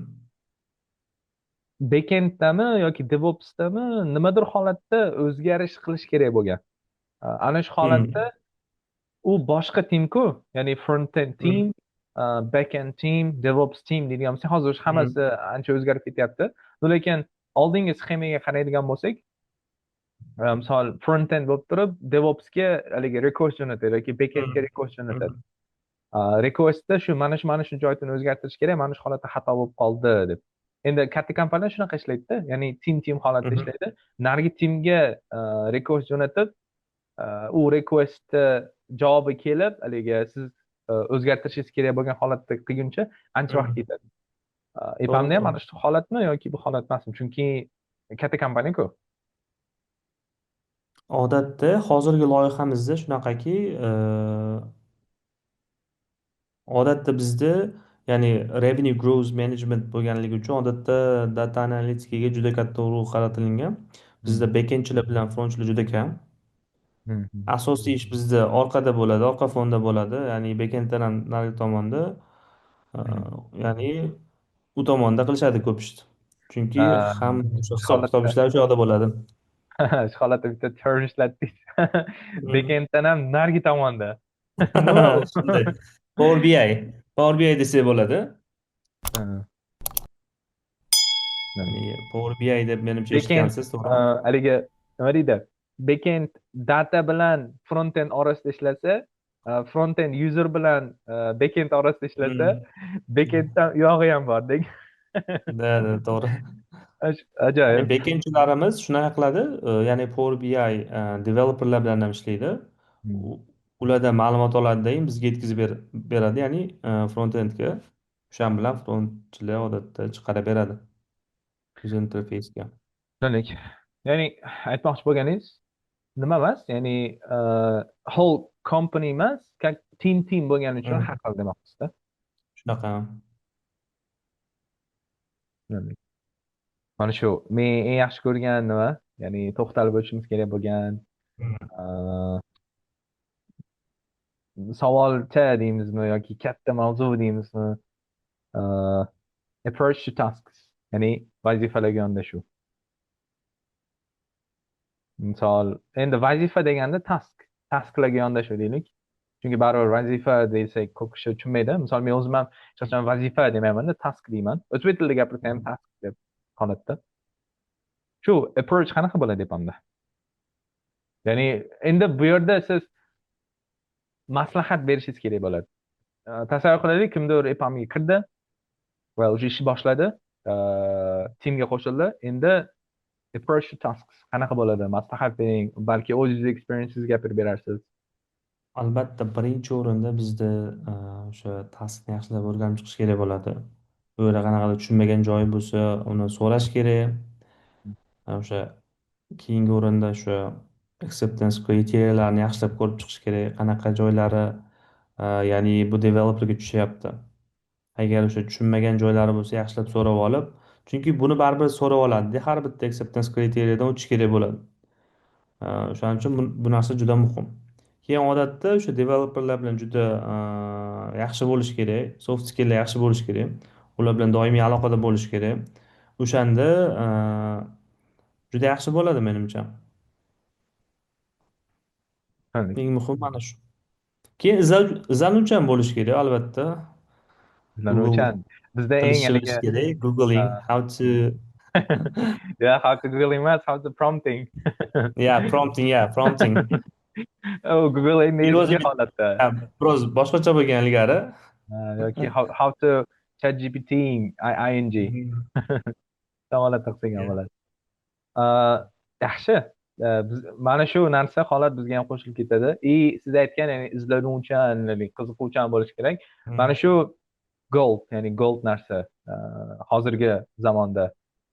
backenddami yoki DevOpsdami nimadir holatda o'zgarish qilish kerak bo'lgan. Ana shu holatda Mhm. u boshqa timku, ya'ni front-end team, Mhm. back-end team, DevOps team deydigan bo'lsak, hozir hammasi Mhm. ancha o'zgarib ketyapti. Lekin oldingi sxemaga qaraydigan bo'lsak, misol front-end bo'lib turib, DevOpsga haligi request jo'natadi yoki backendga Mhm. request jo'natadi. Mhm. Requestda shu mana shu joyini o'zgartirish kerak, mana shu holatda xato bo'lib qoldi deb. Endi katta kompaniya shunaqa ishlaydi-da, ya'ni tim holatda Mhm. ishlaydi. Narigi timga request jo'natib, u requestni javobi kelib, haligi siz o'zgartirishingiz kerak bo'lgan holatda qilguncha ancha vaqt Mhm. ketadi. To'g'ri, EPAMda ham to'g'ri. mana shu holatmi yoki bu holat emasmi? Chunki katta kompaniya-ku. Odatda hozirgi loyihamizda shunaqaki, odatda bizda ya'ni revenue growth management bo'lganligi uchun odatda data analytikaga juda katta urg'u qaratilgan. Hmm. Bizda backendchilar bilan frontchilar juda kam. Hmm, hmm, Asosiy ish bizda orqada bo'ladi, orqa fonda bo'ladi, ya'ni backenddan ham narigi tomonda, e, hmm. ya'ni u tomonda qilishadi ko'p ishni. Chunki ham o'sha Shu hisob kitob holatda ishlari o'sha yoqda bo'ladi. shu holatda bitta term ishlatdingiz. Mhm. Backenddan ham narigi tomonda. Nima shunday? Power BI. Power BI desa bo'ladi. Ha, Ya'ni Power BI deb menimcha backend eshitgansiz, to'g'rimi? haligi nima deydi? Backend data bilan frontend orasida ishlasa, frontend user bilan backend orasida ishlasa, Mm. backenddan uyog'i ham bor deng. Da, da, to'g'ri. Ya'ni Ajoyib. backendchilarimiz shunaqa qiladi, ya'ni Power BI developerlar bilan ham ishlaydi. Hmm. Ulardan ma'lumot oladidan bizga yetkazib beradi, ya'ni front-endga. O'sha bilan frontchilar odatda chiqarib beradi user interface'ga. Tushundik. Ya'ni aytmoqchi bo'lganingiz nima emas, ya'ni whole company emas, team bo'lgani uchun Mm. har xil demoqchisizda. Shunaqa. Tushundik. Mana shu men eng yaxshi ko'rgan nima, ya'ni to'xtalib o'tishimiz kerak bo'lgan Mm. uh, savolcha deymizmi yoki katta mavzu deymizmi, uh, approach to tasks, ya'ni vazifalarga yondashuv. Misol, endi vazifa deganda tasklarga yondashuv deylik. Chunki baribir vazifa desak ko'p kishi tushunmaydi. Misol men o'zim ham hech qachon vazifa demayman, task deyman. O'zbek tilida gapirsam ham task deb holatda. shu approach qanaqa bo'ladi epamda? Ya'ni endi bu yerda siz maslahat berishingiz kerak bo'ladi. Tasavvur qilaylik, kimdir epamga kirdi va уже ishni boshladi, teamga qo'shildi. Endi approach to tasks qanaqa bo'ladi? Maslahat bering, balki o'zingiz experience'ingizni gapirib berarsiz. Albatta, birinchi o'rinda bizda o'sha taskni yaxshilab o'rganib chiqish kerak bo'ladi. Bu yerda qanaqadir tushunmagan joyi bo'lsa, uni so'rash kerak. O'sha keyingi o'rinda o'sha acceptance kriteriyalarni yaxshilab ko'rib chiqish kerak. Qanaqa joylari, ya'ni bu developerga tushyapti. Agar o'sha tushunmagan joylari bo'lsa, yaxshilab so'rab olib, chunki buni baribir so'rab oladi. Har bitta acceptance kriteriyadan o'tish kerak bo'ladi. O'shaning uchun bu narsa juda muhim. Keyin odatda o'sha developerlar bilan juda yaxshi bo'lish kerak, soft skilllar yaxshi bo'lish kerak. Ular bilan doimiy aloqada bo'lish kerak. O'shanda juda yaxshi bo'ladi menimcha. Tushundik. Eng muhim mana shu. Keyin izlanuvchan bo'lish kerak, albatta. Google Izlanuvchan. Bizda eng qilishni haligi bilish kerak. Googling how to yeah, how to Google emas, how to prompting. yeah, prompting. Oh, Google endi Iloji eski holatda. biroz boshqacha bo'lgan ilgari. Yoki how to ChatGPT ing. Shu holatda qilsak ham bo'ladi. Yaxshi. Mana shu narsa holat bizga ham qo'shilib ketadi. Siz aytgan, ya'ni izlanuvchan, qiziquvchan bo'lish kerak. Mana shu gold, ya'ni gold narsa hozirgi zamonda,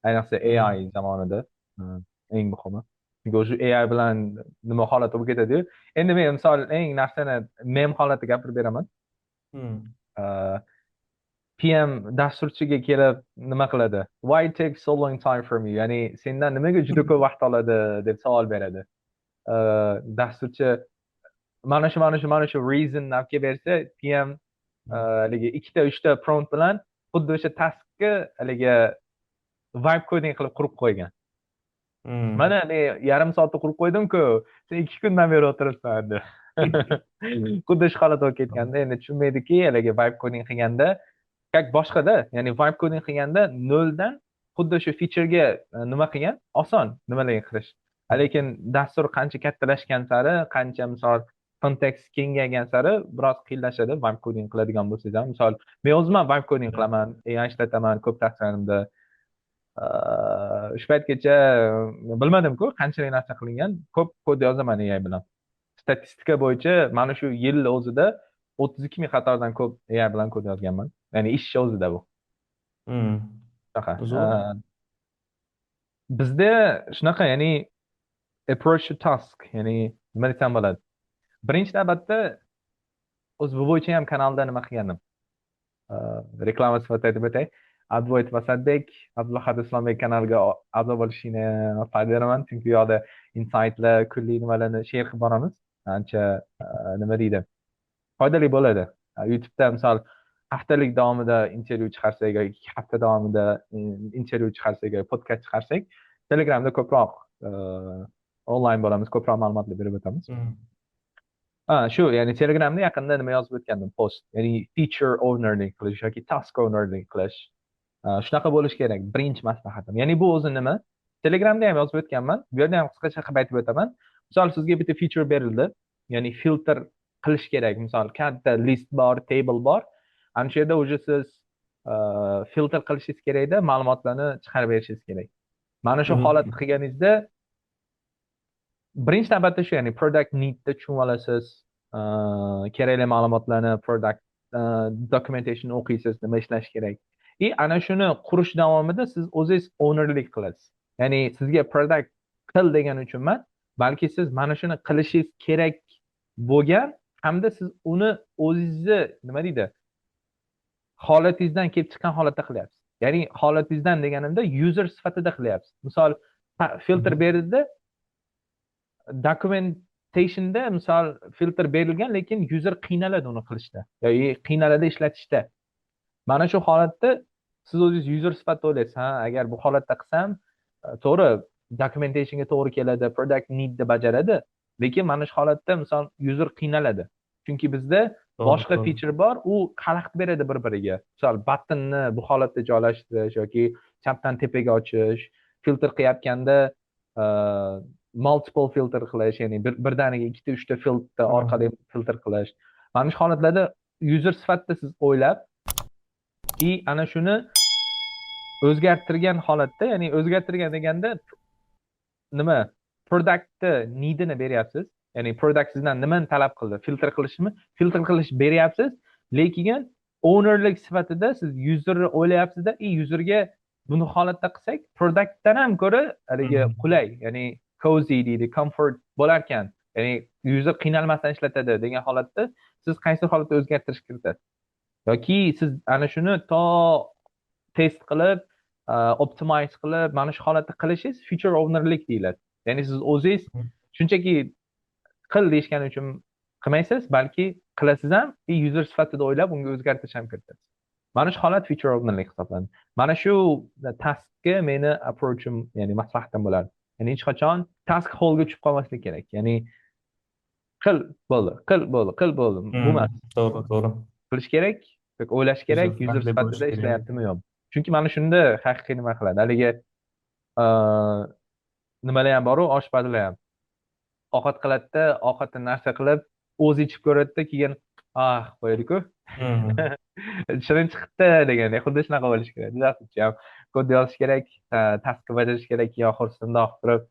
ayniqsa AI zamonida eng muhimi. Chunki o'sha AI bilan nima holatda bo'lib ketadi-yu. Endi men misol eng narsani mem holatda gapirib beraman. PM dasturchiga kelib nima qiladi? Why it takes so long time from you? Ya'ni sendan nimaga juda ko'p vaqt oladi deb savol beradi. Dasturchi mana shu reason navga bersa, PM haligi ikkita uchta prompt bilan xuddi o'sha taskni haligi vibe coding qilib qurib qo'ygan. Mana men yarim soatda qurib qo'ydim-ku, sen 2 kundan beri o'tiribsan deb. Xuddi shu holat bo'lib ketganda, endi tushunmaydiki, haligi vibe coding qilganda boshqada, ya'ni vibe coding qilganda noldan xuddi shu featurega nima qilgan, oson nimalarga kirish. Lekin dastur qancha kattalashgan sari, qancha misol kontekst kengaygan sari biroz qiyinlashadi vibe coding qiladigan bo'lsangiz ham. Misol men o'zim ham vibe coding qilaman, AI ishlataman ko'p tashlarimda. Shu paytgacha bilmadim-ku qanchalik narsa qilingan, ko'p kod yozaman AI bilan. Statistika bo'yicha mana shu yil o'zida 32,000 qatordan ko'p AI bilan kod yozganman. Ya'ni ish o'zida bu. Bizda shunaqa, ya'ni approach to task, ya'ni nima desam bo'ladi. Birinchi navbatda o'z bu bo'yicha ham kanalda nima qilgandim. Reklama sifatida aytib o'tay. Advoit Vasadbek, Abdulahad Islombek kanaliga a'zo bo'lishingni foyda beraman, chunki u yoqda insightlar, kunlik nimalarni share qilib boramiz. Ancha nima deydi? Foydali bo'ladi. YouTube'da misol haftalik davomida intervyu chiqarsak yoki 2 hafta davomida intervyu chiqarsak yoki podkast chiqarsak, Telegramda ko'proq onlayn bo'lamiz, ko'proq ma'lumotlar berib o'tamiz. Shu, ya'ni Telegramda yaqinda nima yozib o'tgandim, post, ya'ni feature ownerlik qilish yoki task ownerlik qilish. Shunaqa bo'lish kerak, birinchi maslahatim. Ya'ni bu o'zi nima? Telegramda ham yozib o'tganman, bu yerda ham qisqacha qilib aytib o'taman. Misol sizga bitta feature berildi, ya'ni filter qilish kerak. Misol katta list bor, table bor. Ana shu yerda уже siz filter qilishingiz kerakda, ma'lumotlarni chiqarib berishingiz kerak. Mana shu holatni qilganingizda birinchi navbatda shu, ya'ni product needni tushunib olasiz, kerakli ma'lumotlarni, product documentation o'qiysiz, nima ishlash kerak. Ana shuni qurish davomida siz o'zingiz ownerlik qilasiz. Ya'ni sizga product qil degan uchun emas, balki siz mana shuni qilishingiz kerak bo'lgan hamda siz uni o'zingizni nima deydi? Holatingizdan kelib chiqqan holatda qilyapsiz. Ya'ni holatingizdan deganimda user sifatida qilyapsiz. Misol filter berdi, documentationda misol filter berilgan, lekin user qiynaladi uni qilishda yoki qiynaladi ishlatishda. Mana shu holatda siz o'zingiz user sifatida o'ylaysiz, agar bu holatda qilsam, to'g'ri, documentationga to'g'ri keladi, product needni bajaradi, lekin mana shu holatda misol user qiynaladi. Chunki bizda boshqa feature bor, u xalaqit beradi bir-biriga. Misol buttonni bu holatda joylashtirish yoki chapdan tepaga ochish, filtr qilayotganda e, multiple filtr qilish, ya'ni birdaniga ikkita uchta filtr Hmm. orqali filtr qilish. Mana shu holatlarda user sifatida siz o'ylab ana shuni o'zgartirgan holatda, ya'ni o'zgartirgan deganda nima, produktni needini beryapsiz, ya'ni produkt sizdan nimani talab qildi, filtr qilish beryapsiz, lekin ownerlik sifatida siz userni o'ylayapsizda, userga buni holatda qilsak produktdan ham ko'ra haligi Hmm. qulay, ya'ni cozy deydi, comfort bo'larkan, ya'ni user qiynalmasdan ishlatadi degan holatda siz qaysi holatda o'zgartirish kiritasiz, yoki siz ana shuni to test qilib, optimize qilib, mana shu holatda qilishingiz feature ownerlik deyiladi. Ya'ni siz o'zingiz shunchaki qil deyishgani uchun qilmaysiz, balki qilasiz ham, user sifatida o'ylab unga o'zgartirish ham kiritasiz. Mana shu holat feature ownerlik hisoblanadi. Mana shu taskga meni approachim, ya'ni maslahatim bo'lardi. Ya'ni hech qachon task holga tushib qolmaslik kerak. Ya'ni qil bo'ldi, qil bo'ldi, qil bo'ldi. Bu Hmm. emas. To'g'ri, to'g'ri. Qilish kerak, o'ylash User kerak, user friendly bo'lishi sifatida kerak. ishlayaptimi yo'q. Chunki mana shunda haqiqiy nima qiladi. Haligi e, nimalar ham boru, oshpazlar ham. Ovqat qiladida, ovqatni narsa qilib, o'zi ichib ko'radida, keyin qo'yadi-ku. Hmm. Shirin chiqibdi degan, xuddi shunaqa bo'lishi kerak. Juda ham kod yozish kerak, taskni bajarish kerak, keyin oxirgisida o'qib turib,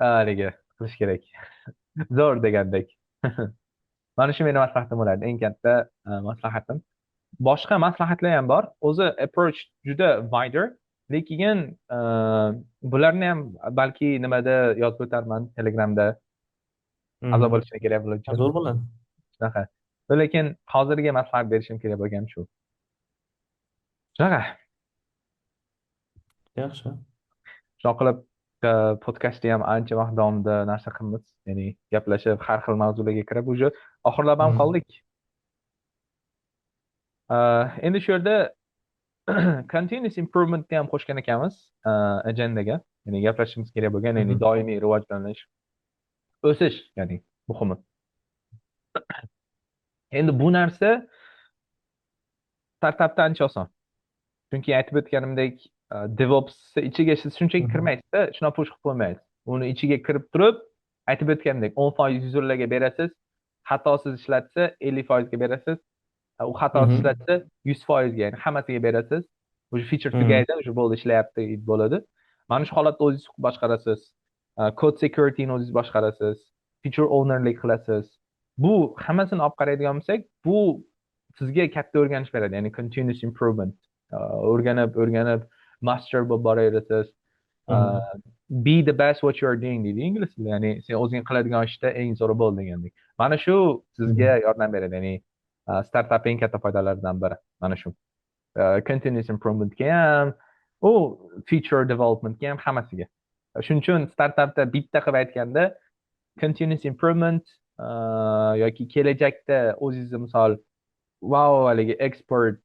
haligi qilish kerak. Zo'r degandek. Mana shu meni maslahatim bo'ladi, eng katta maslahatim. Boshqa maslahatlar ham bor. O'zi approach juda wider, lekin bularni ham balki nimada yozib o'tarman, Telegramda a'zo Hmm. bo'lishini kerak bo'luvchi. Zo'r bo'ladi. Shunaqa. Lekin hozirgi maslahat berishim kerak bo'lgan shu. Shunaqa. Yaxshi. Shunaqa qilib podkastni ham ancha vaqt davomida narsa qilamiz. Ya'ni gaplashib, har xil mavzularga kirib, уже oxirlab ham Hmm. qoldik. Endi shu yerda continuous improvementni ham qo'shgan ekanmiz agendaga. Ya'ni gaplashishimiz kerak bo'lgan, ya'ni Mhm. doimiy rivojlanish, o'sish, ya'ni muhimi. Endi bu narsa startapda ancha oson. Chunki aytib o'tganimdek, DevOps ichiga siz shunchaki Mhm. kirmaysizda, shunaqa push qilib qo'ymaysiz. Uni ichiga kirib turib, aytib o'tganimdek 10% yuzerlarga berasiz, xatosiz ishlatsa 50% ga berasiz, u xatosiz Mhm. ishlatsa 100% ga, ya'ni hammasiga berasiz. O'sha feature Mhm. tugaydi, o'sha bo'ldi, ishlayapti bo'ladi. Mana shu holatda o'zingiz boshqarasiz. Code security'ni o'zingiz boshqarasiz. Feature ownerlik qilasiz. Bu hammasini olib qaraydigan bo'lsak, bu sizga katta o'rganish beradi, ya'ni continuous improvement. O'rganib master bo'lib boraverasiz. Mhm. Be the best what you are doing deydi ingliz tilida, ya'ni sen o'zing qiladigan ishda eng zo'ri bo'l degandek. Mana shu sizga Mhm. yordam beradi, ya'ni startup eng katta foydalaridan biri mana shu. Continuous improvementga ham, u feature developmentga ham, hammasiga. Shuning uchun startupda bitta qilib aytganda continuous improvement yoki kelajakda o'zingizni misol wow haligi expert,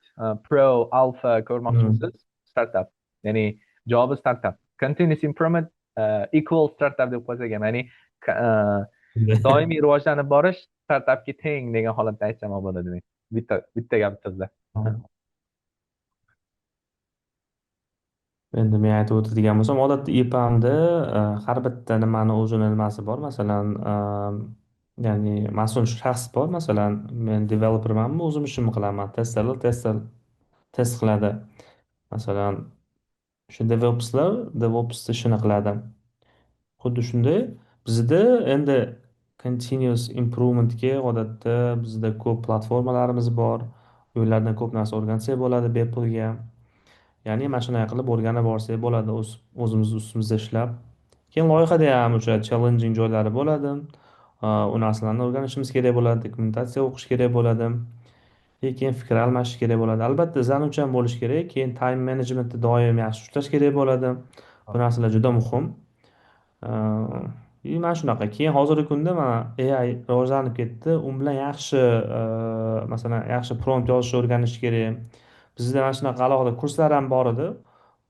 pro, alpha Mhm. ko'rmoqchimisiz? Startup. Ya'ni javobi startup. Continuous improvement equal startup deb qo'ysak ham, ya'ni doimiy rivojlanib borish startupga teng degan holatda aytsam ham bo'ladi. Bitta gap so'zda. Endi men aytib o'tadigan bo'lsam, odatda EPAMda har bitta nimani o'zini nimasi bor. Masalan, ya'ni mas'ul shaxs bor. Masalan, men developermanmi, o'zim ishimni qilaman. Testerlar test qiladi. Masalan, shu DevOps ishini qiladi. Xuddi shunday bizda endi continuous improvementga odatda bizda ko'p platformalarimiz bor. Ulardan ko'p narsa o'rgansak bo'ladi bepulga. Ya'ni mana shunday qilib o'rganib borsak bo'ladi, o'zimiz ustimizda ishlab. Keyin loyihada ham o'sha challenging joylari bo'ladi. U narsalarni o'rganishimiz kerak bo'ladi, dokumentatsiya o'qish kerak bo'ladi. Keyin fikr almashish kerak bo'ladi. Albatta, zanutchan bo'lish kerak. Keyin time managementni doim yaxshi ushlash kerak bo'ladi. Bu narsalar juda muhim. Mana shunaqa. Keyin hozirgi kunda mana AI rivojlanib ketdi. U bilan yaxshi, masalan, yaxshi prompt yozishni o'rganish kerak. Bizda mana shunaqa alohida kurslar ham bor edi.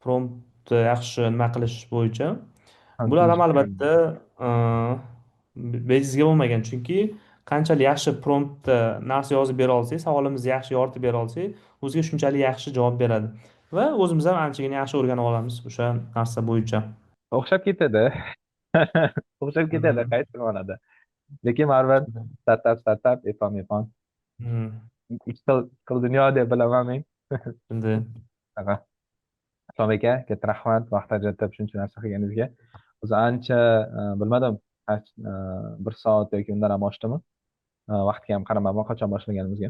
Prompt yaxshi nima qilish bo'yicha. Bular ham albatta bejizga bo'lmagan, chunki qanchalik yaxshi promptda narsa yozib bera olsak, savolimizni yaxshi yoritib bera olsak, o'ziga shunchalik yaxshi javob beradi va o'zimiz ham anchagina yaxshi o'rganib olamiz o'sha narsa bo'yicha. o'xshab ketadi. O'xshab ketadi Mhm. qaysi ma'noda. Lekin baribir startap, epon. Mhm. Ikki xil dunyo deb bilaman men. Shunday. Aha. Islom aka, katta rahmat vaqt ajratib shuncha narsa qilganingizga. O'zi ancha bilmadim, bir soat yoki undan ham oshdimi? Vaqtga ham qaramayman qachon boshlaganimizga.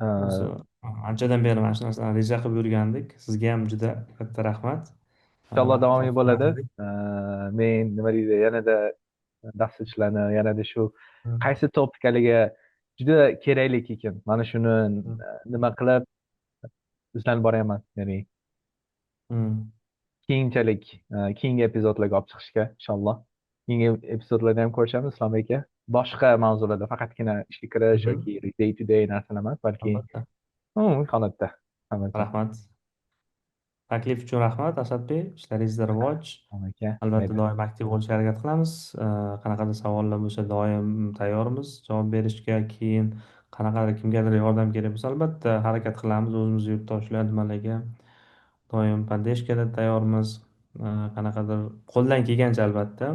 O'zi Uh, anchadan beri mana shu narsani reja qilib yurgandik. Sizga ham juda katta rahmat. Inshaalloh Vaqt davomiy topib bo'ladi. kelgandik. Men nima deydi, yanada darsliklarni, yanada shu Mhm. qaysi topikaliga juda kerakli ekan. Mana shuni nima qilib izlanib boryapman. Ya'ni Mhm. keyinchalik, keyingi epizodlarga olib chiqishga inshaalloh. Keyingi epizodlarda ham ko'rishamiz Islom aka. Boshqa mavzularda faqatgina ishga kirish Mhm. yoki day to day narsalar emas, balki Albatta. umumiy holatda hammacha. Rahmat. Taklif uchun rahmat, Asadbek. Ishlaringizda rivoj. Islom aka, Albatta mayli. doim aktiv bo'lishga harakat qilamiz. Qanaqadir savollar bo'lsa doim tayyormiz javob berishga. Keyin qanaqadir kimgadir yordam kerak bo'lsa albatta harakat qilamiz. O'zimiz yurtdoshlar nimalarga doim podдержкаga tayyormiz. Qanaqadir qo'ldan kelgancha albatta.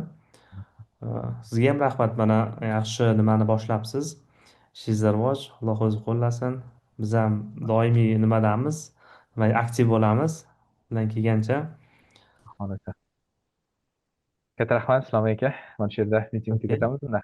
Sizga ham rahmat, mana yaxshi nimani boshlabsiz. Ishingizda rivoj, Alloh o'zi qo'llasin. Biz ham doimiy nimadamiz, aktiv bo'lamiz. Qo'ldan kelgancha. Holatda. Katta rahmat Islom aka. Mana shu yerda mitingni Okey. tugatamiz unda.